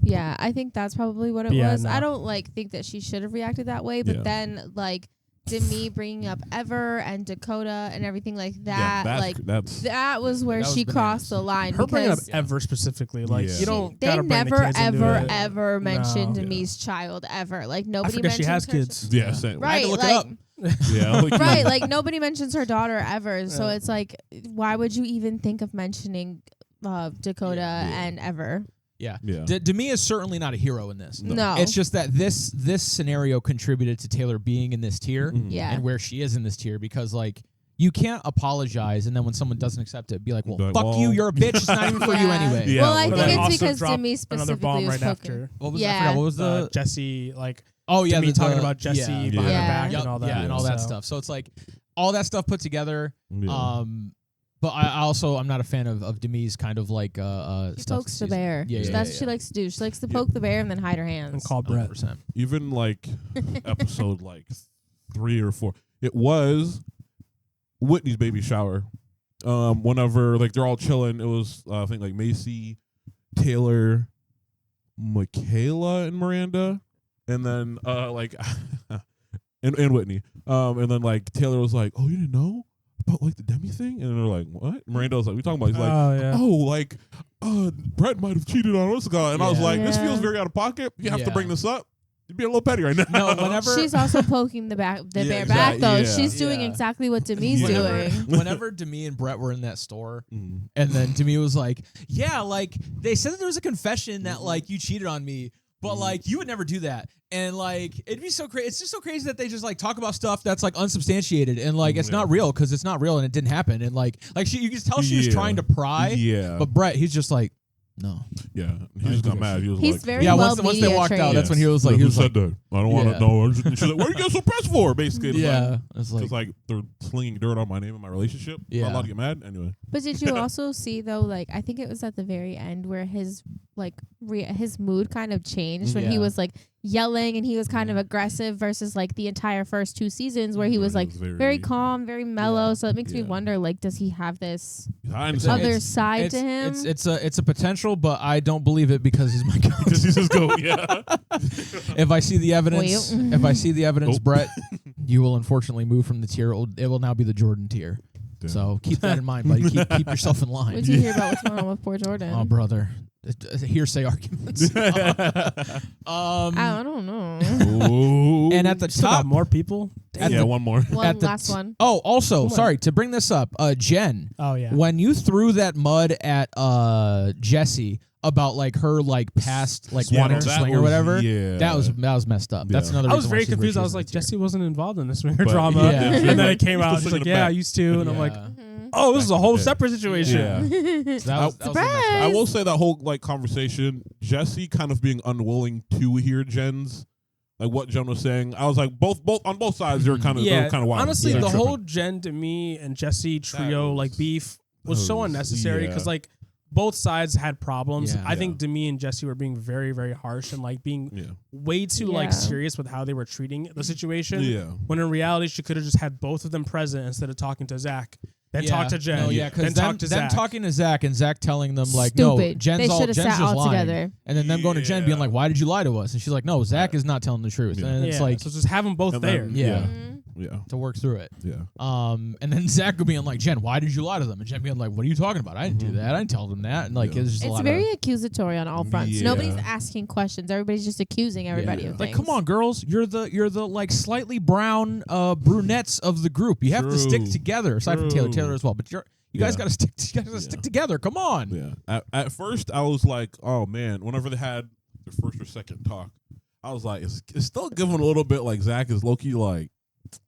Yeah, I think that's probably what it Yeah, was. no. I don't like think that she should have reacted that way, but then like Demi bringing up Ever and Dakota and everything like that, that was where she crossed the line. Her bringing up because Ever specifically, like you don't. they gotta bring the never kids into ever it. mentioned No. Demi's child ever. Like I nobody forget she mentions has her kids. Yeah, same. Right, I had to look like, it up. Yeah, like, right, like nobody mentions her daughter ever. So it's like, why would you even think of mentioning Dakota and Ever? Yeah. Yeah. Demi is certainly not a hero in this. No. It's just that this scenario contributed to Taylor being in this tier Yeah. and where she is in this tier because like you can't apologize and then when someone doesn't accept it, be like, well, fuck you, you're a bitch. It's not even for you anyway. Yeah. Well, I But think then it's also because drop Demi another specifically bomb was right cooking. after. What was I Yeah. forgot, what was the Jesse like yeah, Demi talking the- about Jesse yeah. behind Yeah. her back Yup, and all that. yeah, and all that so. stuff. So it's like all that stuff put together. Yeah. But I'm not a fan of Demi's kind of like She stuff pokes this the season. bear. Yeah, yeah, That's yeah, what she likes to do. She likes to poke the bear and then hide her hands. And call Brett. 100%. Even like episode like 3 or 4, it was Whitney's baby shower. Whenever like they're all chilling, it was I think like Macy, Taylor, Michaela, and Miranda, and then like and Whitney. And then like Taylor was like, "Oh, you didn't know about like the Demi thing?" And they're like, "What?" Miranda was like, "We talking about?" He's like, like Brett might have cheated on us, guy." And I was like, "This Yeah. feels very out of pocket. You have to Yeah. bring this up. You'd be a little petty right now." No, whenever She's also poking the bear Yeah, back exactly, though. yeah. She's doing Yeah. exactly what Demi's doing. whenever Demi and Brett were in that store, Mm. and then Demi was like, "Yeah, like they said that there was a confession that like you cheated on me, but like you would never do that." And like it'd be so crazy. It's just so crazy that they just like talk about stuff that's like unsubstantiated and like it's not real because it's not real and it didn't happen. And like you can tell she was trying to pry. Yeah. But Brett, he's just like, no. Yeah. He just got mad. He was He's like, very Yeah, well once they walked out, trained. that's when he was like, who said that? I don't want Yeah. to know. She's like, what are you getting so pressed for? Basically. It's yeah, Like, it's like, just like they're slinging dirt on my name and my relationship. I'm Yeah. not allowed to get mad. Anyway. But did you also see though, like I think it was at the very end where his like his mood kind of changed when he Yeah. was like yelling and he was kind of aggressive versus like the entire first 2 seasons where he was like very calm, very mellow. So it makes me wonder, like, does he have this other side to him? It's a potential, but I don't believe it because he's my goat. Because he's his goat. Yeah. If I see the evidence, Nope. Brett, you will unfortunately move from the tier. It will now be the Jordan tier. Damn. So keep that in mind, buddy. Keep yourself in line. What did you hear about what's going on with poor Jordan? Oh, brother. Hearsay arguments. I don't know. Ooh. And at the Still got top, more people. yeah, one more. One last one. oh, also, Come on. sorry to bring this up, Jen. Oh yeah. When you threw that mud at Jessie about like her like past like Yeah, wanting no, to that swing or was- whatever, yeah. that was messed up. That's Yeah. another. I was reason why very she's confused. I rich was in like, this tier. Jesse wasn't involved in this But- drama, Yeah. and then it came out. Still She's like, singing it "Yeah, I back. used to," and I'm like, Yeah. Oh, this is a Back in whole the day. separate situation. Yeah. So that was the next Surprise! I will say that whole like conversation, Jesse kind of being unwilling to hear Jen's like what Jen was saying. I was like both on both sides. They were kind of wild. Honestly, They're the tripping. whole Jen to me and Jesse trio was- like beef was so unnecessary because yeah. like both sides had problems. Yeah. I think Demi and Jesse were being very, very harsh and like being Yeah. way too Yeah. like serious with how they were treating the situation. Yeah. When in reality, she could have just had both of them present instead of talking to Zach. Then talk to Jen. No, yeah, then because talk to them Zach. talking to Zach and Zach telling them like, no, Stupid. Jen's They all should have Jen's sat just all lying. together. And then them going to Jen being Yeah. like, why did you lie to us? And she's like, no, Zach is not telling the truth. Yeah. And it's Yeah, like so just have them both And there. then- Yeah. Yeah. to work through it. Yeah. And then Zach being like, Jen, why did you lie to them? And Jen being like, what are you talking about? I didn't do that. I didn't tell them that. And like, Yeah. it's just a It's lot very of accusatory on all fronts. Yeah. Nobody's asking questions. Everybody's just accusing everybody Yeah. of like, things. come on, girls, you're the like slightly brown brunettes of the group. You have to stick True. together. Aside from True. Taylor as well, but you guys Yeah. got to stick. You guys got to stick together. Come on. Yeah. At first, I was like, oh man. Whenever they had their first or second talk, I was like, it's still giving a little bit like Zach is low-key like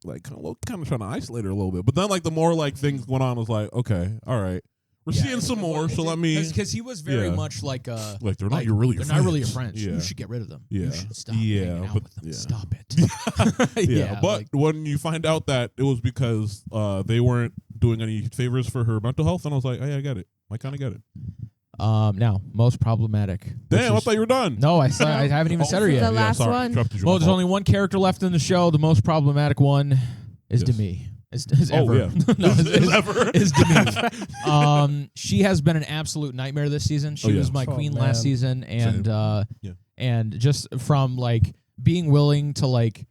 kind of trying to isolate her a little bit. But then like the more like things went on, I was like, okay, all right, we're seeing some more. So let me because he was very Yeah. much like like they're not your really your they're not really your friends. friends. Yeah. You should get rid of them. Yeah. You should stop Yeah, hanging out but- with them. yeah. Stop it. Yeah, but like, when you find out that it was because they weren't doing any favors for her mental health, and I was like, hey, I get it. I kind of get it. now most problematic. Damn, I which is- thought you were done. No, I haven't even said her This is yet. the last sorry, one. interrupted you. Well, My there's fault. only one character left in the show. The most problematic one is Yes. Demi. Is Oh, ever. yeah. No, Is ever. is Demi. She has been an absolute nightmare this season. She Oh, yeah. was my Oh, queen man. last season, and Yeah. and just from like being willing to like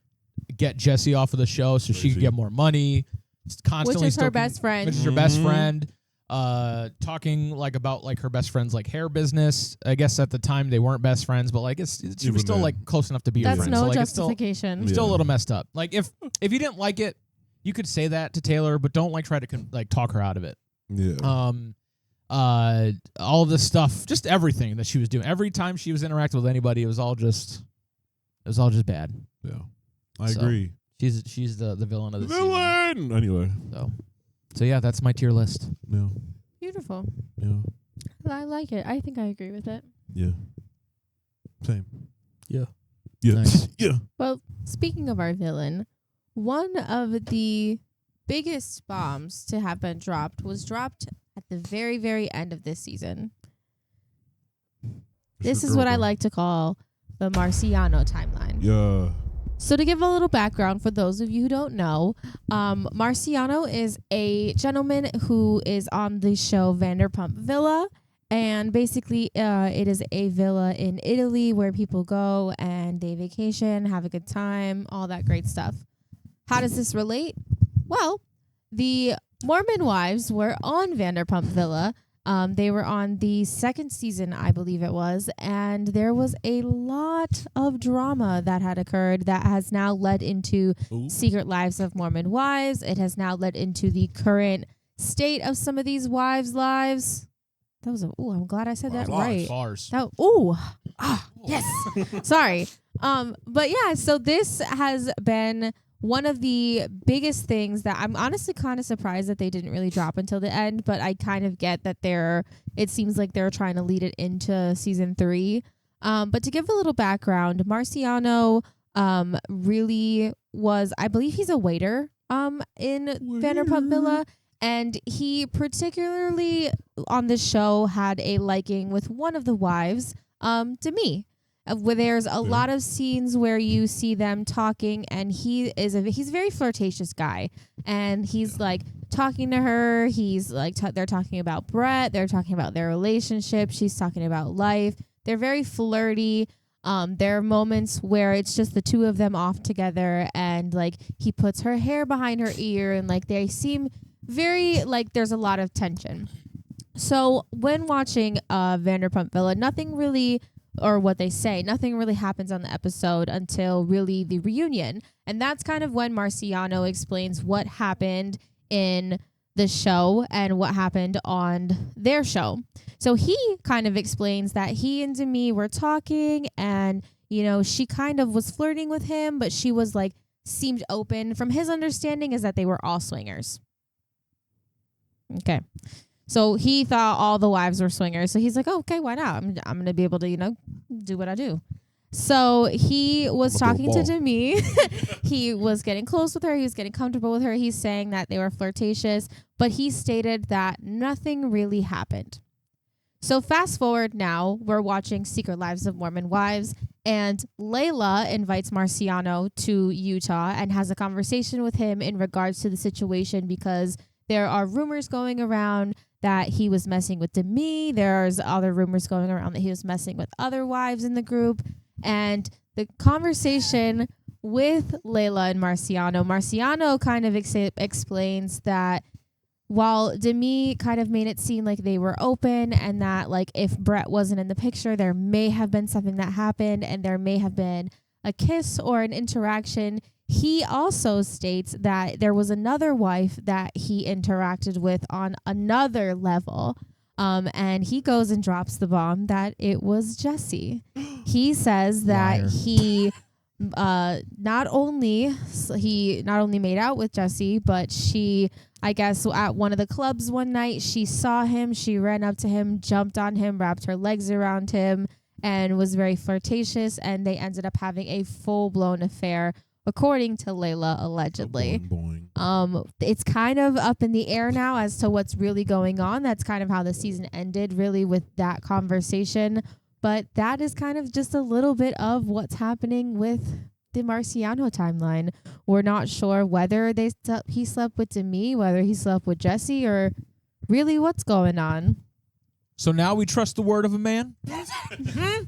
get Jessie off of the show so she could Crazy. get more money. Constantly Which is her stoking- best friend. Which is her best Mhm. friend. Talking like about like her best friend's like hair business. I guess at the time they weren't best friends, but like she was Even still then. like close enough to be her That's friend. no so, like, it's still, justification. Yeah. still a little messed up. Like if you didn't like it, you could say that to Taylor, but don't like try to like talk her out of it. Yeah. All this stuff, just everything that she was doing. Every time she was interacting with anybody, it was all just bad. Yeah. I So, agree. She's the villain of the season. Villain. Anyway. So yeah, that's my tier list. Yeah. Beautiful. Yeah. I like it. I think I agree with it. Yeah. Same. Yeah. Yeah. Nice. Yeah. Well, speaking of our villain, one of the biggest bombs to have been dropped was dropped at the very, very end of this season. This is what I like to call the Marciano timeline. Yeah. So to give a little background for those of you who don't know, Marciano is a gentleman who is on the show Vanderpump Villa. And basically, it is a villa in Italy where people go and they vacation, have a good time, all that great stuff. How does this relate? Well, the Mormon wives were on Vanderpump Villa. They were on the second season, I believe it was, and there was a lot of drama that had occurred that has now led into Ooh. Secret Lives of Mormon Wives. It has now led into the current state of some of these wives' lives. That was I'm glad I said that right. Bars. Yes. Sorry. But yeah, so this has been one of the biggest things that I'm honestly kind of surprised that they didn't really drop until the end, but I kind of get that it seems like they're trying to lead it into season 3. But to give a little background, Marciano really was, I believe he's a waiter in Vanderpump Villa. And he particularly on this show had a liking with one of the wives, Demi. Where there's a lot of scenes where you see them talking, and he's a very flirtatious guy, and he's like talking to her. He's like they're talking about Brett. They're talking about their relationship. She's talking about life. They're very flirty. There are moments where it's just the two of them off together, and like he puts her hair behind her ear, and like they seem very like there's a lot of tension. So when watching Vanderpump Villa, nothing really happens on the episode until really the reunion. And that's kind of when Marciano explains what happened in the show and what happened on their show. So he kind of explains that he and Demi were talking, and she kind of was flirting with him, but she was like seemed open. From his understanding is that they were all swingers. Okay. So he thought all the wives were swingers. So he's like, oh, okay, why not? I'm going to be able to, do what I do. So he was talking to Demi. He was getting close with her. He was getting comfortable with her. He's saying that they were flirtatious, but he stated that nothing really happened. So fast forward now, we're watching Secret Lives of Mormon Wives, and Layla invites Marciano to Utah and has a conversation with him in regards to the situation because there are rumors going around that he was messing with Demi. There's other rumors going around that he was messing with other wives in the group. And the conversation with Layla and Marciano kind of explains that while Demi kind of made it seem like they were open and that like if Brett wasn't in the picture, there may have been something that happened and there may have been a kiss or an interaction. He also states that there was another wife that he interacted with on another level. And he goes and drops the bomb that it was Jesse. He says that he not only made out with Jesse, but she, I guess, at one of the clubs one night, she saw him, she ran up to him, jumped on him, wrapped her legs around him, and was very flirtatious, and they ended up having a full-blown affair, according to Layla, allegedly. Boing, boing. It's kind of up in the air now as to what's really going on. That's kind of how the season ended, really, with that conversation. But that is kind of just a little bit of what's happening with the Marciano timeline. We're not sure whether he slept with Demi, whether he slept with Jesse, or really what's going on. So now we trust the word of a man? I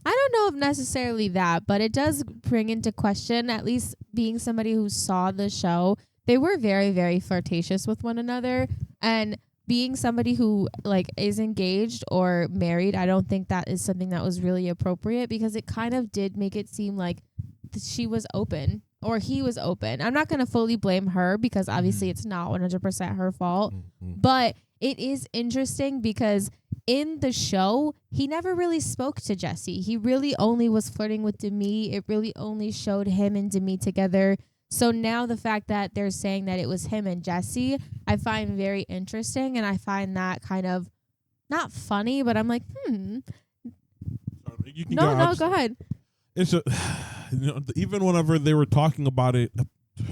don't know if necessarily that, but it does bring into question, at least being somebody who saw the show, they were very, very flirtatious with one another. And being somebody who like is engaged or married, I don't think that is something that was really appropriate because it kind of did make it seem like she was open or he was open. I'm not going to fully blame her because obviously it's not 100% her fault, but it is interesting because in the show, he never really spoke to Jesse. He really only was flirting with Demi. It really only showed him and Demi together. So now the fact that they're saying that it was him and Jesse, I find very interesting. And I find that kind of not funny, but I'm like, No, go ahead. It's even whenever they were talking about it,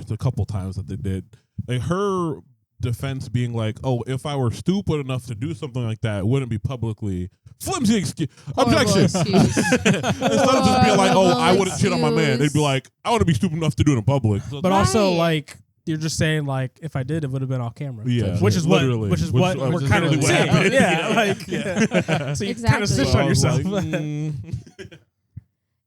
a couple times that they did, like her defense being like, oh, if I were stupid enough to do something like that, it wouldn't be publicly. Flimsy excuse. Objection. Instead of just being like, oh, I wouldn't cheat on my man, they'd be like, I wouldn't be stupid enough to do it in public. So but also, like, you're just saying, like, if I did, it would have been off camera. Yeah. Which is what we're kind of saying. Yeah. Like, yeah. So you kind of snitch on yourself.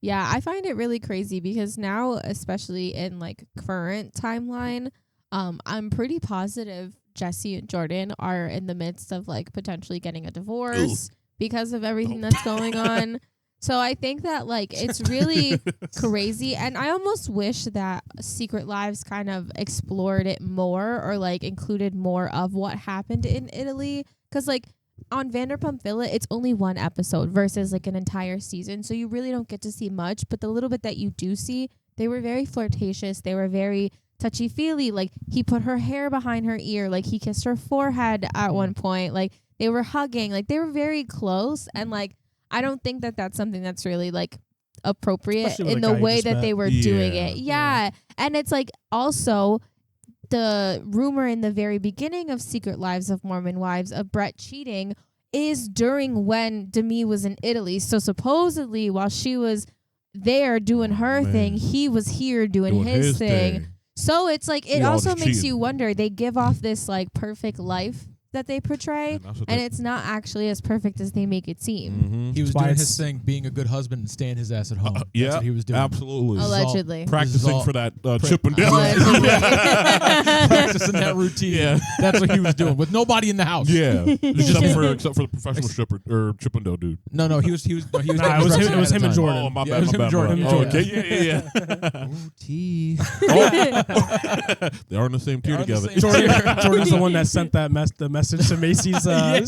Yeah, I find it really crazy because now, especially in like current timeline, I'm pretty positive Jesse and Jordan are in the midst of like potentially getting a divorce because of everything that's going on. So I think that like it's really crazy, and I almost wish that Secret Lives kind of explored it more or like included more of what happened in Italy, because like on Vanderpump Villa, it's only one episode versus like an entire season, so you really don't get to see much. But the little bit that you do see, they were very flirtatious. They were very touchy-feely. Like he put her hair behind her ear, like he kissed her forehead at one point, like they were hugging, like they were very close. And like I don't think that that's something that's really like appropriate in the way that they were doing it. Yeah. And it's like also the rumor in the very beginning of Secret Lives of Mormon Wives of Brett cheating is during when Demi was in Italy. So supposedly while she was there doing her thing, he was here doing his thing. So it's like it also makes you wonder. They give off this like perfect life that they portray, and it's not actually as perfect as they make it seem. He was doing his thing, being a good husband and staying his ass at home. That's what he was doing. Absolutely. Allegedly. Practicing for that chip and dale. Practicing that routine. Yeah. That's what he was doing with nobody in the house. Yeah. except for the professional stripper or chip and dale dude. No, he was it was him and Jordan. Oh, my Yeah, bad. him and Jordan. Okay, yeah. They are in the same tier together. Jordan's the one that sent the message message to Macy's thing.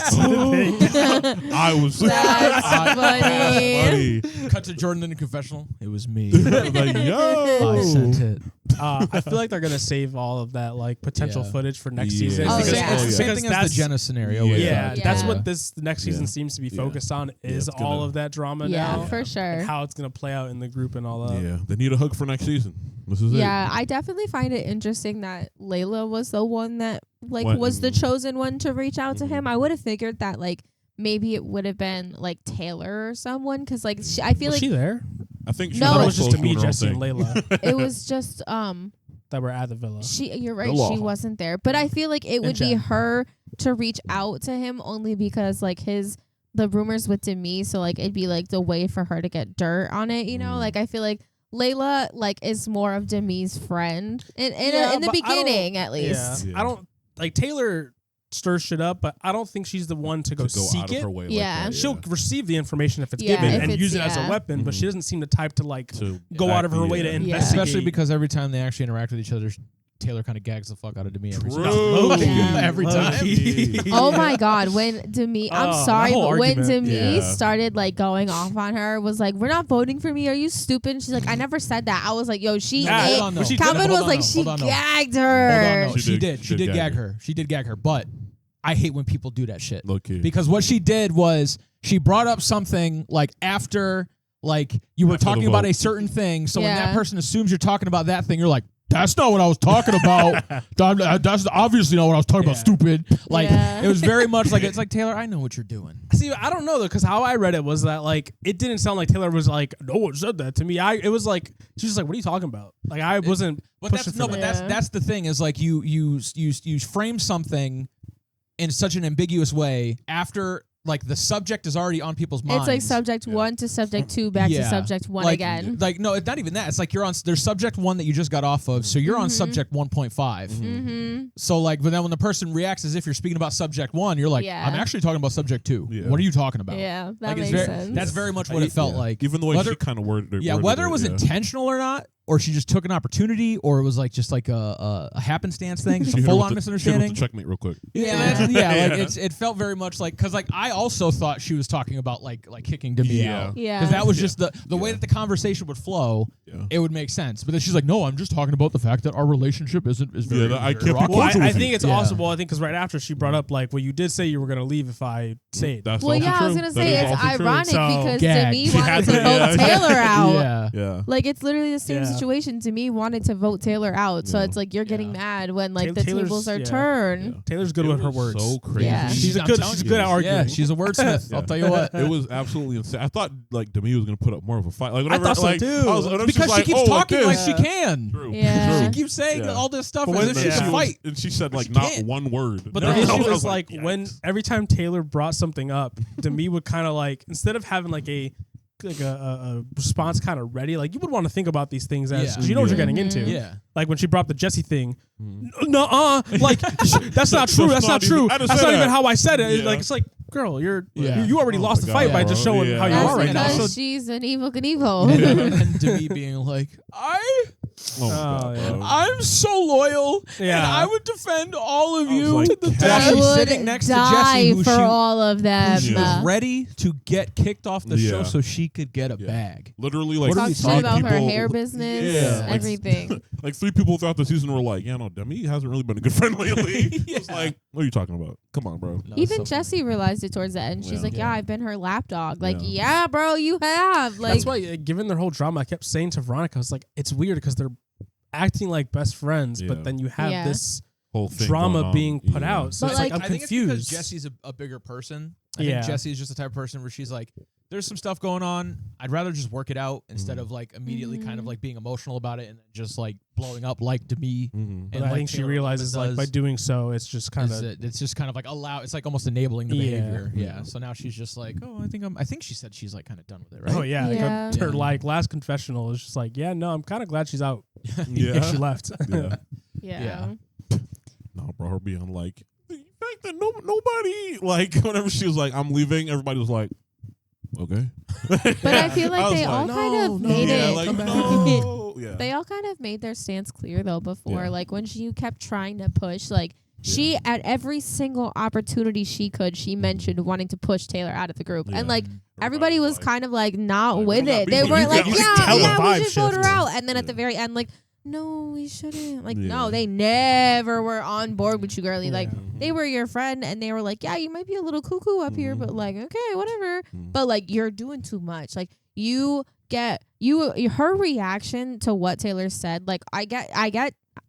I was That's funny. Cut to Jordan in the confessional. It was me. like, yo. I sent it. I feel like they're gonna save all of that like potential Yeah. footage for next Yeah. season. Oh, because, yeah. It's the same because thing as the Jenna scenario. Yeah. with, yeah, Yeah. that's Yeah. what this next season Yeah. seems to be Yeah. focused on is it's all gonna- of that drama Yeah, now. for sure. And how it's gonna play out in the group and all that. Yeah, they need a hook for next season. This is it. Yeah, I definitely find it interesting that Layla was the one that What- was the chosen one to reach out to Mhm. him. I would have figured that maybe it would have been Taylor or someone because I feel Was like she there? I think she No, No, was it was just also to me, doing her own Jesse, and thing. Layla it was just that were at the villa. you're right, Hello. she wasn't there. But I feel like it would be Jen. her to reach out to him only because the rumors with Demi, so it'd be the way for her to get dirt on it, you know? Mm. I feel like Layla is more of Demi's friend in Yeah, the but I don't- beginning at least. Yeah. I don't Taylor stirs shit up, but I don't think she's the one to go To go seek out of it. her way. Yeah. Like that, She'll receive the information if it's Yeah, given if and it's- use it as a yeah. weapon, but Mhm. she doesn't seem the type to to go out of her way to yeah. investigate. Especially because every time they actually interact with each other, Taylor kind of gags the fuck out of Demi every True. time. Yeah. Every time. Low-key. Oh my God! When Demi, I'm Oh, sorry, that whole but when argument. Demi Yeah. started going off on her, was like, "We're not voting for me. Are you stupid?" And she's like, "I never said that." I was like, "Yo, she." Nah, ate. hold on, though. She did Calvin it. was Hold on, like, though. "She Hold on, though. gagged Hold her." on, no. She did gag her. She did gag her, but I hate when people do that shit. Low-key. Because what she did was she brought up something after you were After the talking about vote. a certain thing. So when Yeah. that person assumes you're talking about that thing, you're like, that's not what I was talking about. That's obviously not what I was talking about, Yeah. stupid. Yeah. It was very much it's like, Taylor, I know what you're doing. See, I don't know though, because how I read it was that it didn't sound like Taylor was like, no one said that to me. It was like she was like, what are you talking about? I wasn't. But pushing for that. that. that's the thing is you frame something in such an ambiguous way after the subject is already on people's minds. It's subject 1 to subject 2 back to subject 1 again. No, it's not even that. It's you're on. There's subject 1 that you just got off of, so you're on subject 1.5. Mm-hmm. So but then when the person reacts as if you're speaking about subject 1, you're like, Yeah. I'm actually talking about subject 2. Yeah. What are you talking about? Yeah, that it's makes very, sense. That's very much what it felt like. Even the way Whether- she kind of worded it. Yeah, worded whether it was yeah. intentional or not, or she just took an opportunity, or it was just a happenstance thing, just She a hit her full with on the- she hit her with misunderstanding. the checkmate real quick. Yeah, it felt very much because I also thought she was talking about kicking Demi Yeah. out. Yeah. Because that was Yeah. just the way that the conversation would flow, Yeah. it would make sense. But then she's like, "No, I'm just talking about the fact that our relationship is very." I very can't be rocky." Well, cordial I with think you. it's Yeah. also I think because right after she brought up well, you did say you were gonna leave if I stayed. That's Well, also yeah, I was true. gonna That say is it's also true. ironic So, because gag. Demi She wanted had to to- vote yeah. Taylor out. Yeah. Yeah. It's literally the same Yeah. situation. Demi wanted to vote Taylor out, so Yeah. it's you're getting Yeah. mad when Taylor's- the tables are yeah. turned. Yeah. Taylor's good It with her was words. So crazy. Yeah. She's I'm good telling at you. arguing. Yeah, she's a wordsmith. I'll tell you what. It was absolutely insane. I thought Demi was gonna put up more of a fight. Whenever, thought so, too. whenever Because she's she keeps oh, talking this. like she can. True. Yeah. She True. keeps saying Yeah. all this stuff But as when- if And she then can she was- fight. and she said She not can't. one word. But No, the issue I is was when yikes. every time Taylor brought something up, Demi would kind of instead of having a response kind of ready, you would want to think about these things as Yeah. 'cause you know what you're getting Mhm. into. Yeah. Like when she brought up the Jesse thing, Mhm. that's not true. That's not true. I didn't That's say not even that. how I said it. Yeah. It's like, girl, Yeah. you already Oh lost my the fight God, by bro. just showing Yeah. how you That's are right now. because So, she's an evil Knievel. And Demi being like, Oh, my God, yeah. bro. I'm so loyal, Yeah. and I would defend all of I was you like, to the Cass. death. I She's would sitting next to die Jesse, who for she, all of them. she was ready to get kicked off the show Yeah. so she could get a Yeah. bag. Literally, What are Talk we shit talking about her people- hair business, Yeah, everything. Like 3 people throughout the season were like, "Yeah, no, Demi hasn't really been a good friend lately." It's like, what are you talking about? Come on, bro. No, Even so Jessie realized it towards the end. She's Yeah. like, "Yeah, I've been her lapdog." Like, Yeah. yeah, bro, you have. Like, that's why, given their whole drama, I kept saying to Veronica, I was like, it's weird because they're acting like best friends, Yeah. but then you have Yeah. this Whole thing drama going on. being put Yeah. out. So But it's like, like- I'm I think it's because confused. Jesse's a bigger person. I Yeah. think Jesse's just the type of person where she's like, there's some stuff going on. I'd rather just work it out instead of immediately kind of being emotional about it and then just blowing up to me. Mhm. But And I like think she Taylor realizes does. by doing so, it's just kind of It's just kind of allow. It's almost enabling the Yeah. behavior. Yeah. Yeah. So now she's just like, oh, I think she said she's kind of done with it, right? oh yeah, Yeah. her Yeah. last confessional is just like, yeah, no, I'm kind of glad she's out. Yeah. She left. Yeah. yeah. No, bro, her being like, the fact that nobody, whenever she was like, I'm leaving, everybody was like, okay. But I feel like was they all kind of no, made yeah, it. like, Come back. no. Yeah. They all kind of made their stance clear though before. Yeah. Like when she kept trying to push, She, at every single opportunity she could, she mentioned wanting to push Taylor out of the group. Yeah. And, like, everybody was kind of, like, not like, with we're not it. They being- weren't you like, can tell the yeah, vibe we should vote her shift. out. And then at Yeah. the very end, like, no, we shouldn't. Like, Yeah. no, they never were on board with you, girlie. Like, Yeah. they were your friend, and they were like, yeah, you might be a little cuckoo up here, but, like, okay, whatever. Mhm. But, like, you're doing too much. Like, her reaction to what Taylor said, like,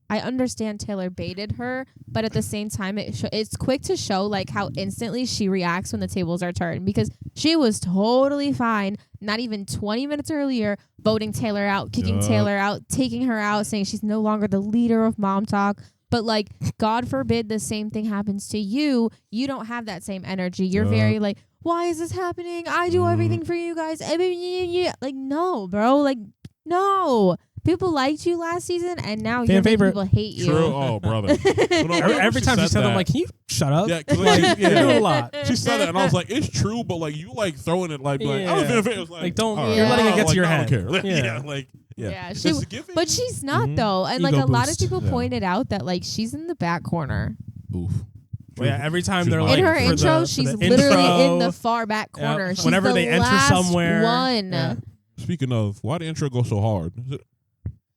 I understand Taylor baited her, but at the same time, it's quick to show like how instantly she reacts when the tables are turned, because she was totally fine, not even 20 minutes earlier, voting Taylor out, kicking Taylor out, taking her out, saying she's no longer the leader of Mom Talk. But like, God forbid the same thing happens to you. You don't have that same energy. You're very like, why is this happening? I do everything for you guys. Like, no, bro. Like, no. People liked you last season, and now you're making people hate you. True. Oh, brother. Every time she said that, I'm like, can you shut up? Yeah, 'cause, Like, like, you're yeah. doing a lot. She said that, and I was like, it's true, but like you like throwing it like, I was being fair. It was like don't. all You're right. letting it get to your I head. don't care. Yeah. Yeah. She It's giving- but she's not though, and like Ego a lot of boost. people Yeah. pointed out that like she's in the back corner. Oof. Well, yeah, every time She's they're not. like In her for intro, the she's intro, literally in the far back yeah, corner. She's whenever the they enter last somewhere, one. yeah. Speaking of, why the intro go so hard? Is it,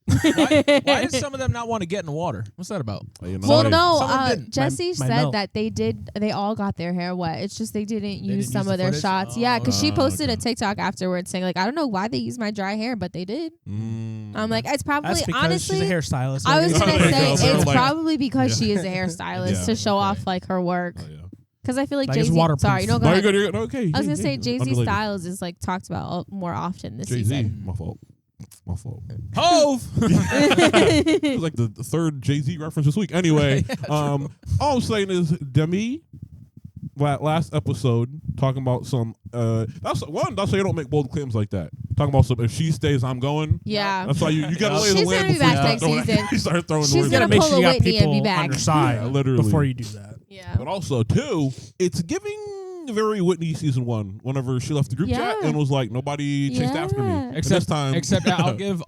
Why did some of them not want to get in the water? What's that about? you know, Well, like, no, Someone didn't. Jesse My said milk. that they all got their hair wet. It's just they didn't use didn't some use of the their footage? shots. Oh, Yeah, because she posted okay. a TikTok afterwards saying like, I don't know why they used my dry hair, but they did. I'm like, it's probably That's because honestly. she's a hairstylist. I was There gonna you say go. So, it's like- probably because Yeah. she is a hairstylist Yeah, to show okay. off like her work. Oh, yeah. Because I feel like Like, Jay it's Z. waterproof. Sorry, no, go No, ahead. you're good. Okay. I was gonna say Jay Z Unrelated. Styles is like talked about more often this Jay Z. season. My fault. Hove. It was like the third Jay Z reference this week. Anyway, all I'm saying is Demi, last episode, talking about some. That's so you don't make bold claims like that. Talking about some. If she stays, I'm going. Yeah. That's why you gotta lay the She's land gonna be before you back start next throwing. season. You start throwing She's words. You gotta gonna make pull sure a you got Whitney and be people back. on your side Yeah, literally. before you do that. Yeah. But also, too, it's giving very Whitney season 1. Whenever she left the group chat Yeah. and was like, nobody chased after me. Yeah. And this time, Except I'll give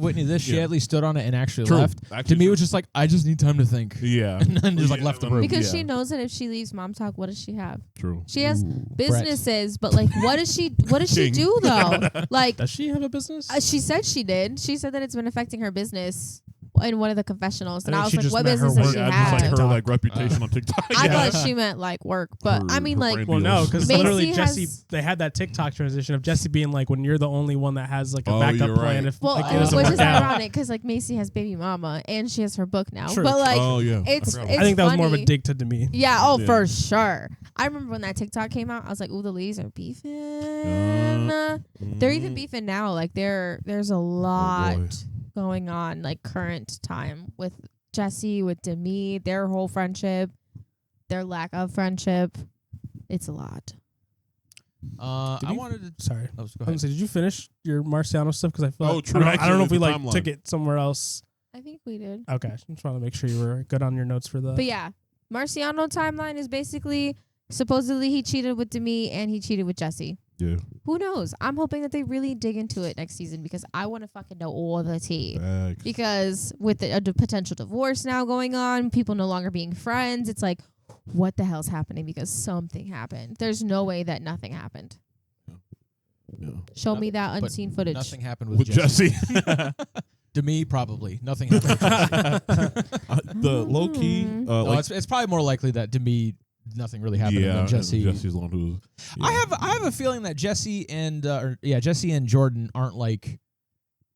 Whitney this. She Yeah. at least stood on it and actually True. left. Actually to me, it true. was just like, I just need time to think. Yeah. And then just like left the room. Because Yeah. she knows that if she leaves Mom Talk, what does she have? True. She has Brett. businesses, but like, what does she King. do though? Like, Does she have a business? she said she did. She said that it's been affecting her business in one of the confessionals, and I I think was she like, just what meant her business does work. she Yeah, have? just like her TikTok. like reputation on TikTok. I Yeah. thought she meant like work, but Her- I mean her like brand Well, no, deals. because Macy literally has- Jesse, they had that TikTok transition of Jesse being like, when you're the only one that has like a Oh, backup you're plan right. if well, like, it doesn't which work is out. ironic because like Macy has baby mama and she has her book now, True, but like Oh yeah. it's I it's I think that was more of a funny. dig to me. Yeah, oh Yeah. for sure. I remember when that TikTok came out, I was like, "Ooh, the ladies are beefing." They're even beefing now. Like there's a lot going on, like current time with Jesse, with Demi, their whole friendship, their lack of friendship. It's a lot. I Did you- wanted to. Sorry. Oh, go I was ahead. gonna say, did you finish your Marciano stuff? Because I feel Oh, like, true, I don't know if we actually, like the took timeline. it somewhere else. I think we did. Okay, I just want to make sure you were good on your notes for that. But yeah, Marciano timeline is basically supposedly he cheated with Demi and he cheated with Jesse. Yeah. Who knows? I'm hoping that they really dig into it next season because I want to fucking know all the tea. Facts. Because with a potential divorce now going on, people no longer being friends, it's like, what the hell's happening? Because something happened. There's no way that nothing happened. Yeah. Show me that But unseen footage. Nothing happened with, With Jesse. To me, probably nothing happened. The low key. No, it's probably more likely that to me nothing really happened. yeah. than Jesse. Jesse's the one who's. Yeah. I have a feeling that Jesse and Jesse and Jordan aren't like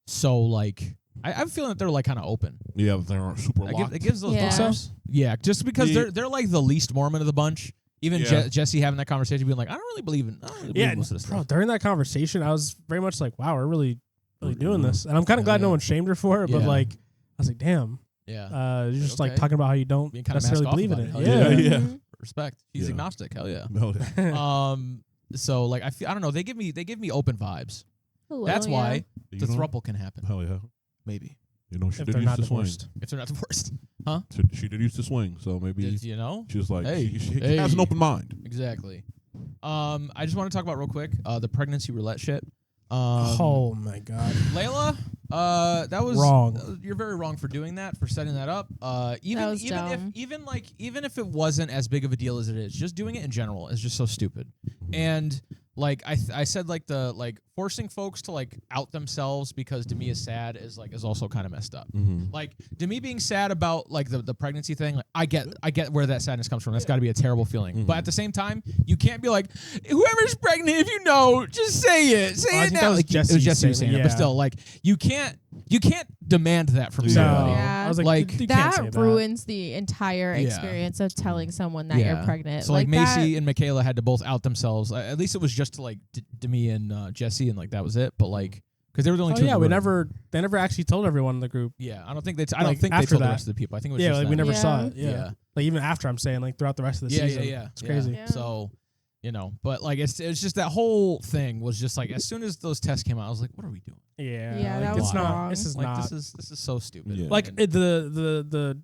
so like. I have a feeling that they're like kind of open. Yeah, but they aren't super locked. It gives those Yeah. vibes. Yeah, just because The- they're like the least Mormon of the bunch. Even Yeah. Jesse having that conversation, being like, I don't really believe in. Yeah, most of this bro, stuff. during that conversation, I was very much like, wow, we're really doing this. And I'm kind of glad no Yeah. one shamed her for it, but Yeah. like, I was like, damn, Yeah, you're just like Okay. talking about how you don't Being kinda necessarily mask off believe in about it. it. Hell Yeah. yeah. Mhm. respect. He's Yeah. agnostic. Hell yeah. No, So like I don't know. They give me open vibes. Oh, That's well, why you the know? throuple can happen. Hell yeah. Maybe You know, she If did they're used not to swing. divorced. if they're not divorced. She did used to swing, so maybe You know. she was like, Hey, she hey. has an open mind. Exactly. I just want to talk about real quick the pregnancy roulette shit. Oh my god. Layla, That was Wrong. You're very wrong for doing that, for setting that up. Even was dumb. even if it wasn't as big of a deal as it is, just doing it in general is just so stupid. And like I said, like the forcing folks to like out themselves because Demi is sad is also kind of messed up. Like Demi being sad about like the pregnancy thing, like, I get where that sadness comes from. That's got to be a terrible feeling. But at the same time, you can't be like, whoever's pregnant, if you know, just say it. Say it now. That was Like, Jesse it was Jesse saying saying it, it, but still, like you can't demand that from No. somebody. Yeah. I was like, Like, you can't say That that. ruins the entire Yeah. experience of telling someone that you're pregnant. So like that- Macy and Michaela had to both out themselves. At least it was just to like Demi and Jesse, and like that was it. But like, because they were the only two. yeah, in the room. they never actually told everyone in the group. Yeah, I don't think they Like, told after the that. rest of the people. I think it was Yeah, just like we them. never saw Yeah. it. Yeah. Yeah. Like even after, I'm saying, like throughout the rest of the season. It's crazy. Yeah. So, but like it's just that whole thing was just like as soon as those tests came out, I was like, what are we doing? Yeah. Yeah, like, that it's was not. wrong. This is Like not. this is so stupid. Yeah. Like And the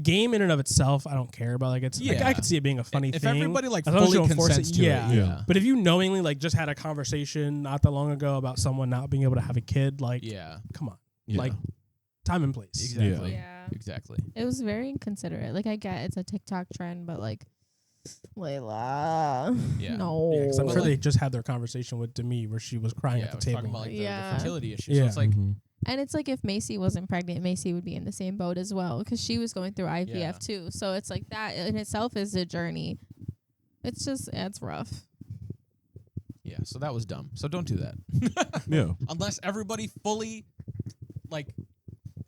game in and of itself, I don't care about. Like it's. Like, Yeah. I could see it being a funny if thing. everybody like as long as fully you don't force consents it, to yeah. it, Yeah. But if you knowingly like just had a conversation not that long ago about someone not being able to have a kid, like, yeah, come on, Yeah. like time and place. exactly, Yeah. exactly. It was very inconsiderate. Like I get it's a TikTok trend, but like Layla. Yeah. No. Yeah, because I'm But sure like- they just had their conversation with Demi where she was crying Yeah, at I the was table. talking about like the Yeah. fertility issue. Yeah. So it's like, And it's like if Macy wasn't pregnant, Macy would be in the same boat as well because she was going through IVF Yeah. too. So it's like that in itself is a journey. It's just it's rough. yeah. So that was dumb. So don't do that. Yeah. Unless everybody fully, like,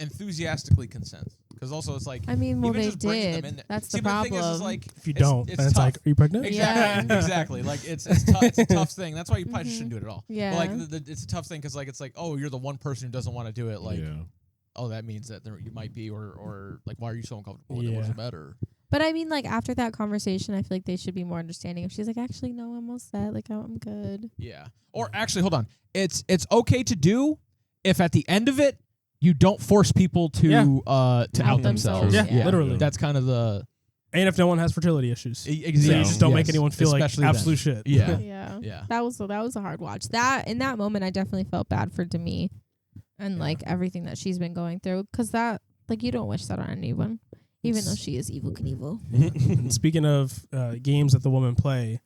enthusiastically consents. Because also it's like, I mean, well, even they just bringing them did. in. That's See, the but the thing problem. is like, If you it's- don't, it's then it's tough. like, are you pregnant? Exactly, Yeah. exactly. Like it's a tough thing. That's why you probably Mhm. shouldn't do it at all. Yeah. But like it's a tough thing because like it's like, oh, you're the one person who doesn't want to do it. Like, yeah. oh, that means that you might be, or like, why are you so uncomfortable with it? What's Yeah. the matter? But I mean, like after that conversation, I feel like they should be more understanding. If she's like, actually, no, I'm all set. Like I'm good. Yeah. Or actually, hold on. It's okay to do if at the end of it you don't force people to Yeah. out themselves. Yeah, literally. That's kind of the And if no one has fertility issues. So exactly. you just don't make anyone feel like Especially then. absolute shit. Yeah. Yeah. Yeah. That was a hard watch. That in that moment, I definitely felt bad for Demi, and like everything that she's been going through. Because that, like, you don't wish that on anyone, even though she is evil Knievel. And speaking of games that the women play,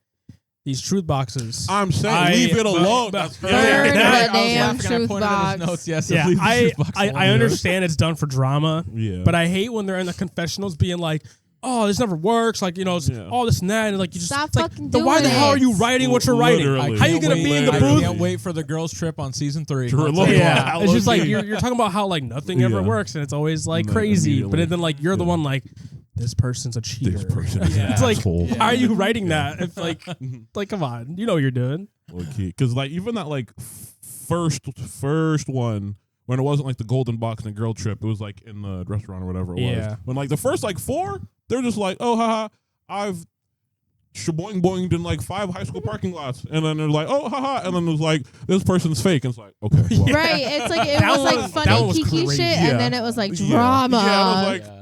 these truth boxes. I'm saying, leave it alone. but- That's Burn fair. the I was damn laughing, I truth pointed at his box. notes. Yes. yeah, leave the truth box I alone. understand it's done for drama, Yeah. but I hate when they're in the confessionals being like, oh, this never works. Like, it's Yeah. all this and that. And like, you just, Stop it's like, fucking then why the doing hell are it. you writing what you're writing? Literally. How you going to be in the I booth? can't wait for the girls' trip on season 3. True. I'll tell you Yeah, what. it's just like low-key. you're talking about how like nothing ever Yeah. works, and it's always like No, crazy. But immediately. then like you're the Yeah. one like, this person's a cheater. This person is an It's like, asshole. how are you writing that? If like, come on, you know what you're doing. Okay, because like even that like first one when it wasn't like the golden box and girl trip, it was like in the restaurant or whatever it Yeah. was. When like the first like 4, they're just like, oh haha, I've shaboing boinged in like 5 high school parking lots, and then they're like, oh haha, and then it was like this person's fake, and it's like, okay, well, Right. It's like it That was like one- that funny one was kiki crazy. shit, Yeah. and then it was like Yeah. drama. Yeah, I was like, Yeah.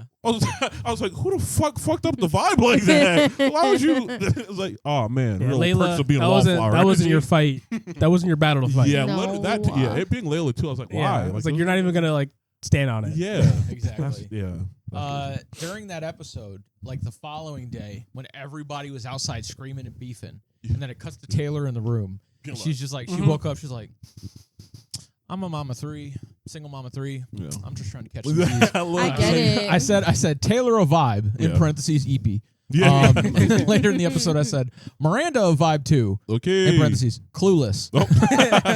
I was like, who the fuck fucked up the vibe like that? Why would you? It was like, oh man, Yeah, real perks Layla, of being a that wallflower. wasn't your fight. That wasn't your battle to fight. Yeah, No. literally that. Yeah, it being Layla too. I was like, why? Yeah, it's like you're not even gonna like stand on it. Yeah, Exactly. yeah. During that episode, like the following day, when everybody was outside screaming and beefing, and then it cuts to Taylor in the room, and she's just like, she woke up, she's like, I'm a mama 3, single mama 3. Yeah. I'm just trying to catch some G's. I get it. I said Taylor a vibe in Yeah. parentheses EP. Yeah. Later in the episode, I said Miranda a vibe too. Okay. In parentheses, clueless. Oh.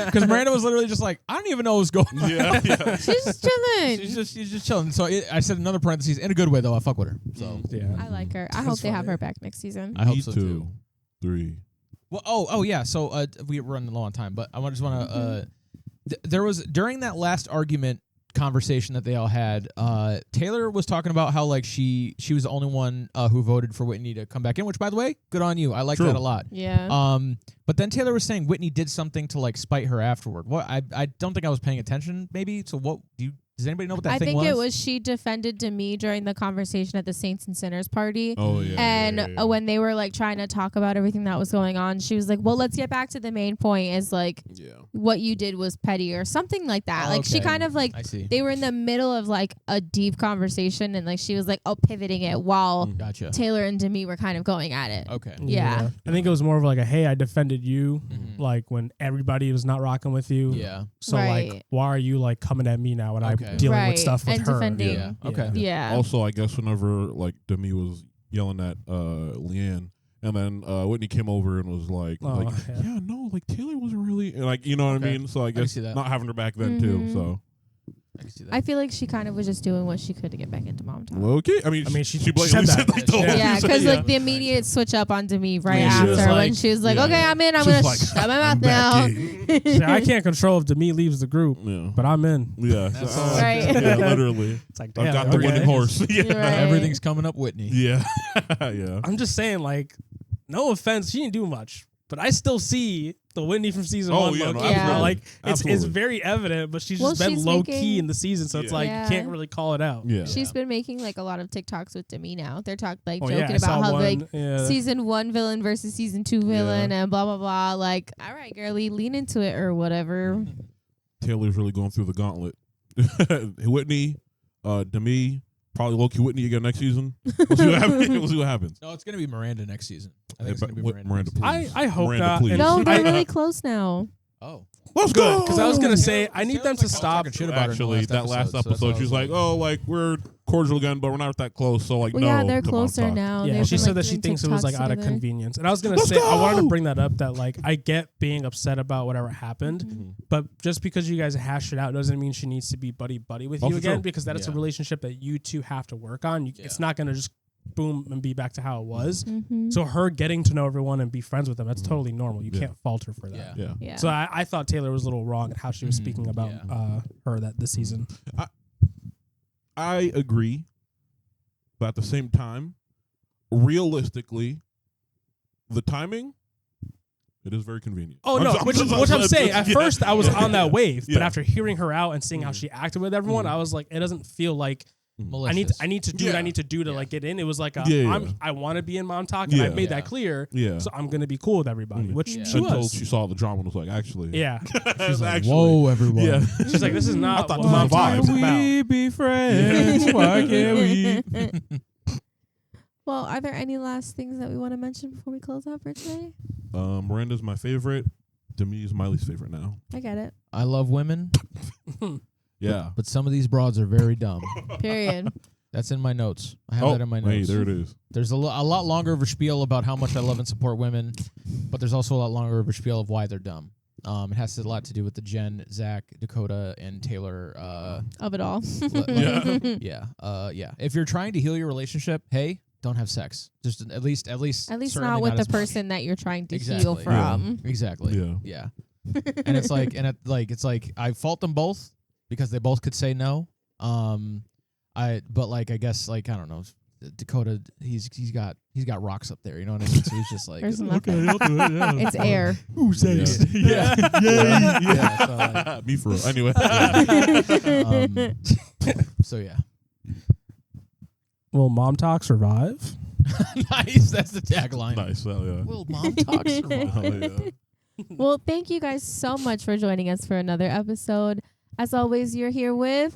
Because Miranda was literally just like, I don't even know what's going on. Yeah, yeah. She's just chilling. She's just chilling. So I said another parentheses in a good way though. I fuck with her. So Yeah. I like her. I hope they have her back next season. I hope Me so too. too. 3. Well, oh yeah. So we're running low on time, but I just want to. There was during that last argument conversation that they all had. Taylor was talking about how like she was the only one who voted for Whitney to come back in. Which, by the way, good on you. I like True. that a lot. Yeah. But then Taylor was saying Whitney did something to like spite her afterward. What? I don't think I was paying attention. Maybe. So what do you Does anybody know what that I thing think was? it was she defended Demi during the conversation at the Saints and Sinners party. Oh yeah. And when they were like trying to talk about everything that was going on, she was like, well, let's get back to the main point is like what you did was petty or something like that. Like she kind of like, I see. they were in the middle of like a deep conversation and like she was like, pivoting it while Gotcha. Taylor and Demi were kind of going at it. Okay. Yeah. I think it was more of like a, hey, I defended you, Mhm. like when everybody was not rocking with you. Yeah. So like, Right. why are you like coming at me now when I'm Okay. dealing Right. with stuff with And her? defending. Yeah. Okay. Yeah. Also, I guess whenever like Demi was yelling at Leanne, and then Whitney came over and was like, yeah, no, like Taylor wasn't really, and, like, you know what Okay. I mean. So I can guess see that. not having her back then too. So I can see that. I feel like she kind of was just doing what she could to get back into mom talk. well, okay. I mean, she blatantly said that. like the whole Yeah, reason. because like the immediate switch up on Demi right Yeah, she was after when like- she was like, yeah. okay, I'm in. I'm She was going to like, shut my I'm mouth now. back in. See, I can't control if Demi leaves the group, Yeah. but I'm in. Yeah. That's So, all. Right. Yeah, literally. It's like, I've damn, got the okay. winning horse. Yeah. Right. Everything's coming up, Whitney. Yeah. Yeah. I'm just saying, like, no offense, she didn't do much, but I still see the Whitney from season one. yeah, no, low-key, absolutely. bro. Like, it's Absolutely. very evident, but she's Well, just been she's low making- key in the season, so it's Yeah. like Yeah. you can't really call it out. Yeah. She's been making like a lot of TikToks with Demi now. They're Oh, joking yeah, I about saw how one, like yeah. season 1 villain versus season 2 villain and blah blah blah. Like, all right, girlie, lean into it or whatever. Taylor's really going through the gauntlet. Whitney, Demi, probably low-key Whitney again next season. We'll see what happens. We'll see what happens. No, it's gonna be Miranda next season. I think Hey, it's gonna be but Miranda. Miranda, next season. please. I hope Miranda, not. please. And No, I- they're really close now. Oh. Let's Good, because I was gonna Taylor- say I need them Taylor's to like, stop. talking shit about her in the Actually, that last so that's why I episode, she's was like, "Oh, like we're cordial again, but we're not that close." So like, Well, no, yeah, they're to Mom closer Talk. now. Yeah, They've she been, said like, that she doing thinks it was like TikToks out of together. convenience, and I was gonna Let's say I wanted to go! bring that up. That like I get being upset about whatever happened, Mm-hmm. but just because you guys hashed it out doesn't mean she needs to be buddy with Oh, you for again. sure. Because that is a Yeah. relationship that you two have to work on. It's Yeah. not gonna just boom and be back to how it was. Mm-hmm. So her getting to know everyone and be friends with them, that's totally normal. You Yeah. can't fault her for that. Yeah. Yeah. Yeah. So I thought Taylor was a little wrong in how she was Mhm. speaking about her that this season. I agree, but at the same time, realistically, the timing, it is very convenient. Oh no, which I'm saying. At yeah. first, I was Yeah. on that wave, but Yeah. after hearing her out and seeing how Mhm. she acted with everyone, I was like, it doesn't feel like Malicious. I need to do what I Yeah. need to do to Yeah. like get in. It was like a, Yeah, yeah. I want to be in Mom Talk, and I Yeah. made Yeah. that clear. Yeah. So I'm gonna be cool with everybody, Mhm. which Yeah. she Until was. she saw the drama and was like, actually, Yeah, She's like, actually, whoa, everyone. Yeah. she's like, this is not I thought what this Mom was Talk is vibes. about. we be friends? Why can't we? Well, are there any last things that we want to mention before we close out for today? Miranda's my favorite. Demi's my least favorite now. I get it. I love women, Yeah. but some of these broads are very dumb. Period. That's in my notes. I have Oh, that in my hey, notes. there it is. There's a lot longer of a spiel about how much I love and support women, but there's also a lot longer of a spiel of why they're dumb. It has a lot to do with the Jen, Zach, Dakota, and Taylor. Of it all. Yeah. If you're trying to heal your relationship, hey, don't have sex. Just at least At least certainly not with the as much. person that you're trying to heal Exactly. from. Exactly. Yeah. Yeah. And it's like I fault them both because they both could say no. I guess I don't know. Dakota, he's got rocks up there, you know what I mean? So he's just like, There's Okay, nothing. I'll do it. Yeah. It's air. Who says? Yeah. Yeah. So, like, Me for real. Anyway. so yeah. Will Mom Talk survive? Nice. That's the tagline. Nice. Hell yeah. Will mom talk survive? Hell yeah. Well, thank you guys so much for joining us for another episode. As always, you're here with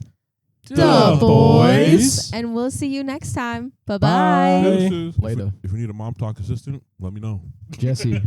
The Boys. And we'll see you next time. Bye-bye. Bye. Deuces. Later. If you need a Mom Talk assistant, let me know. Jesse.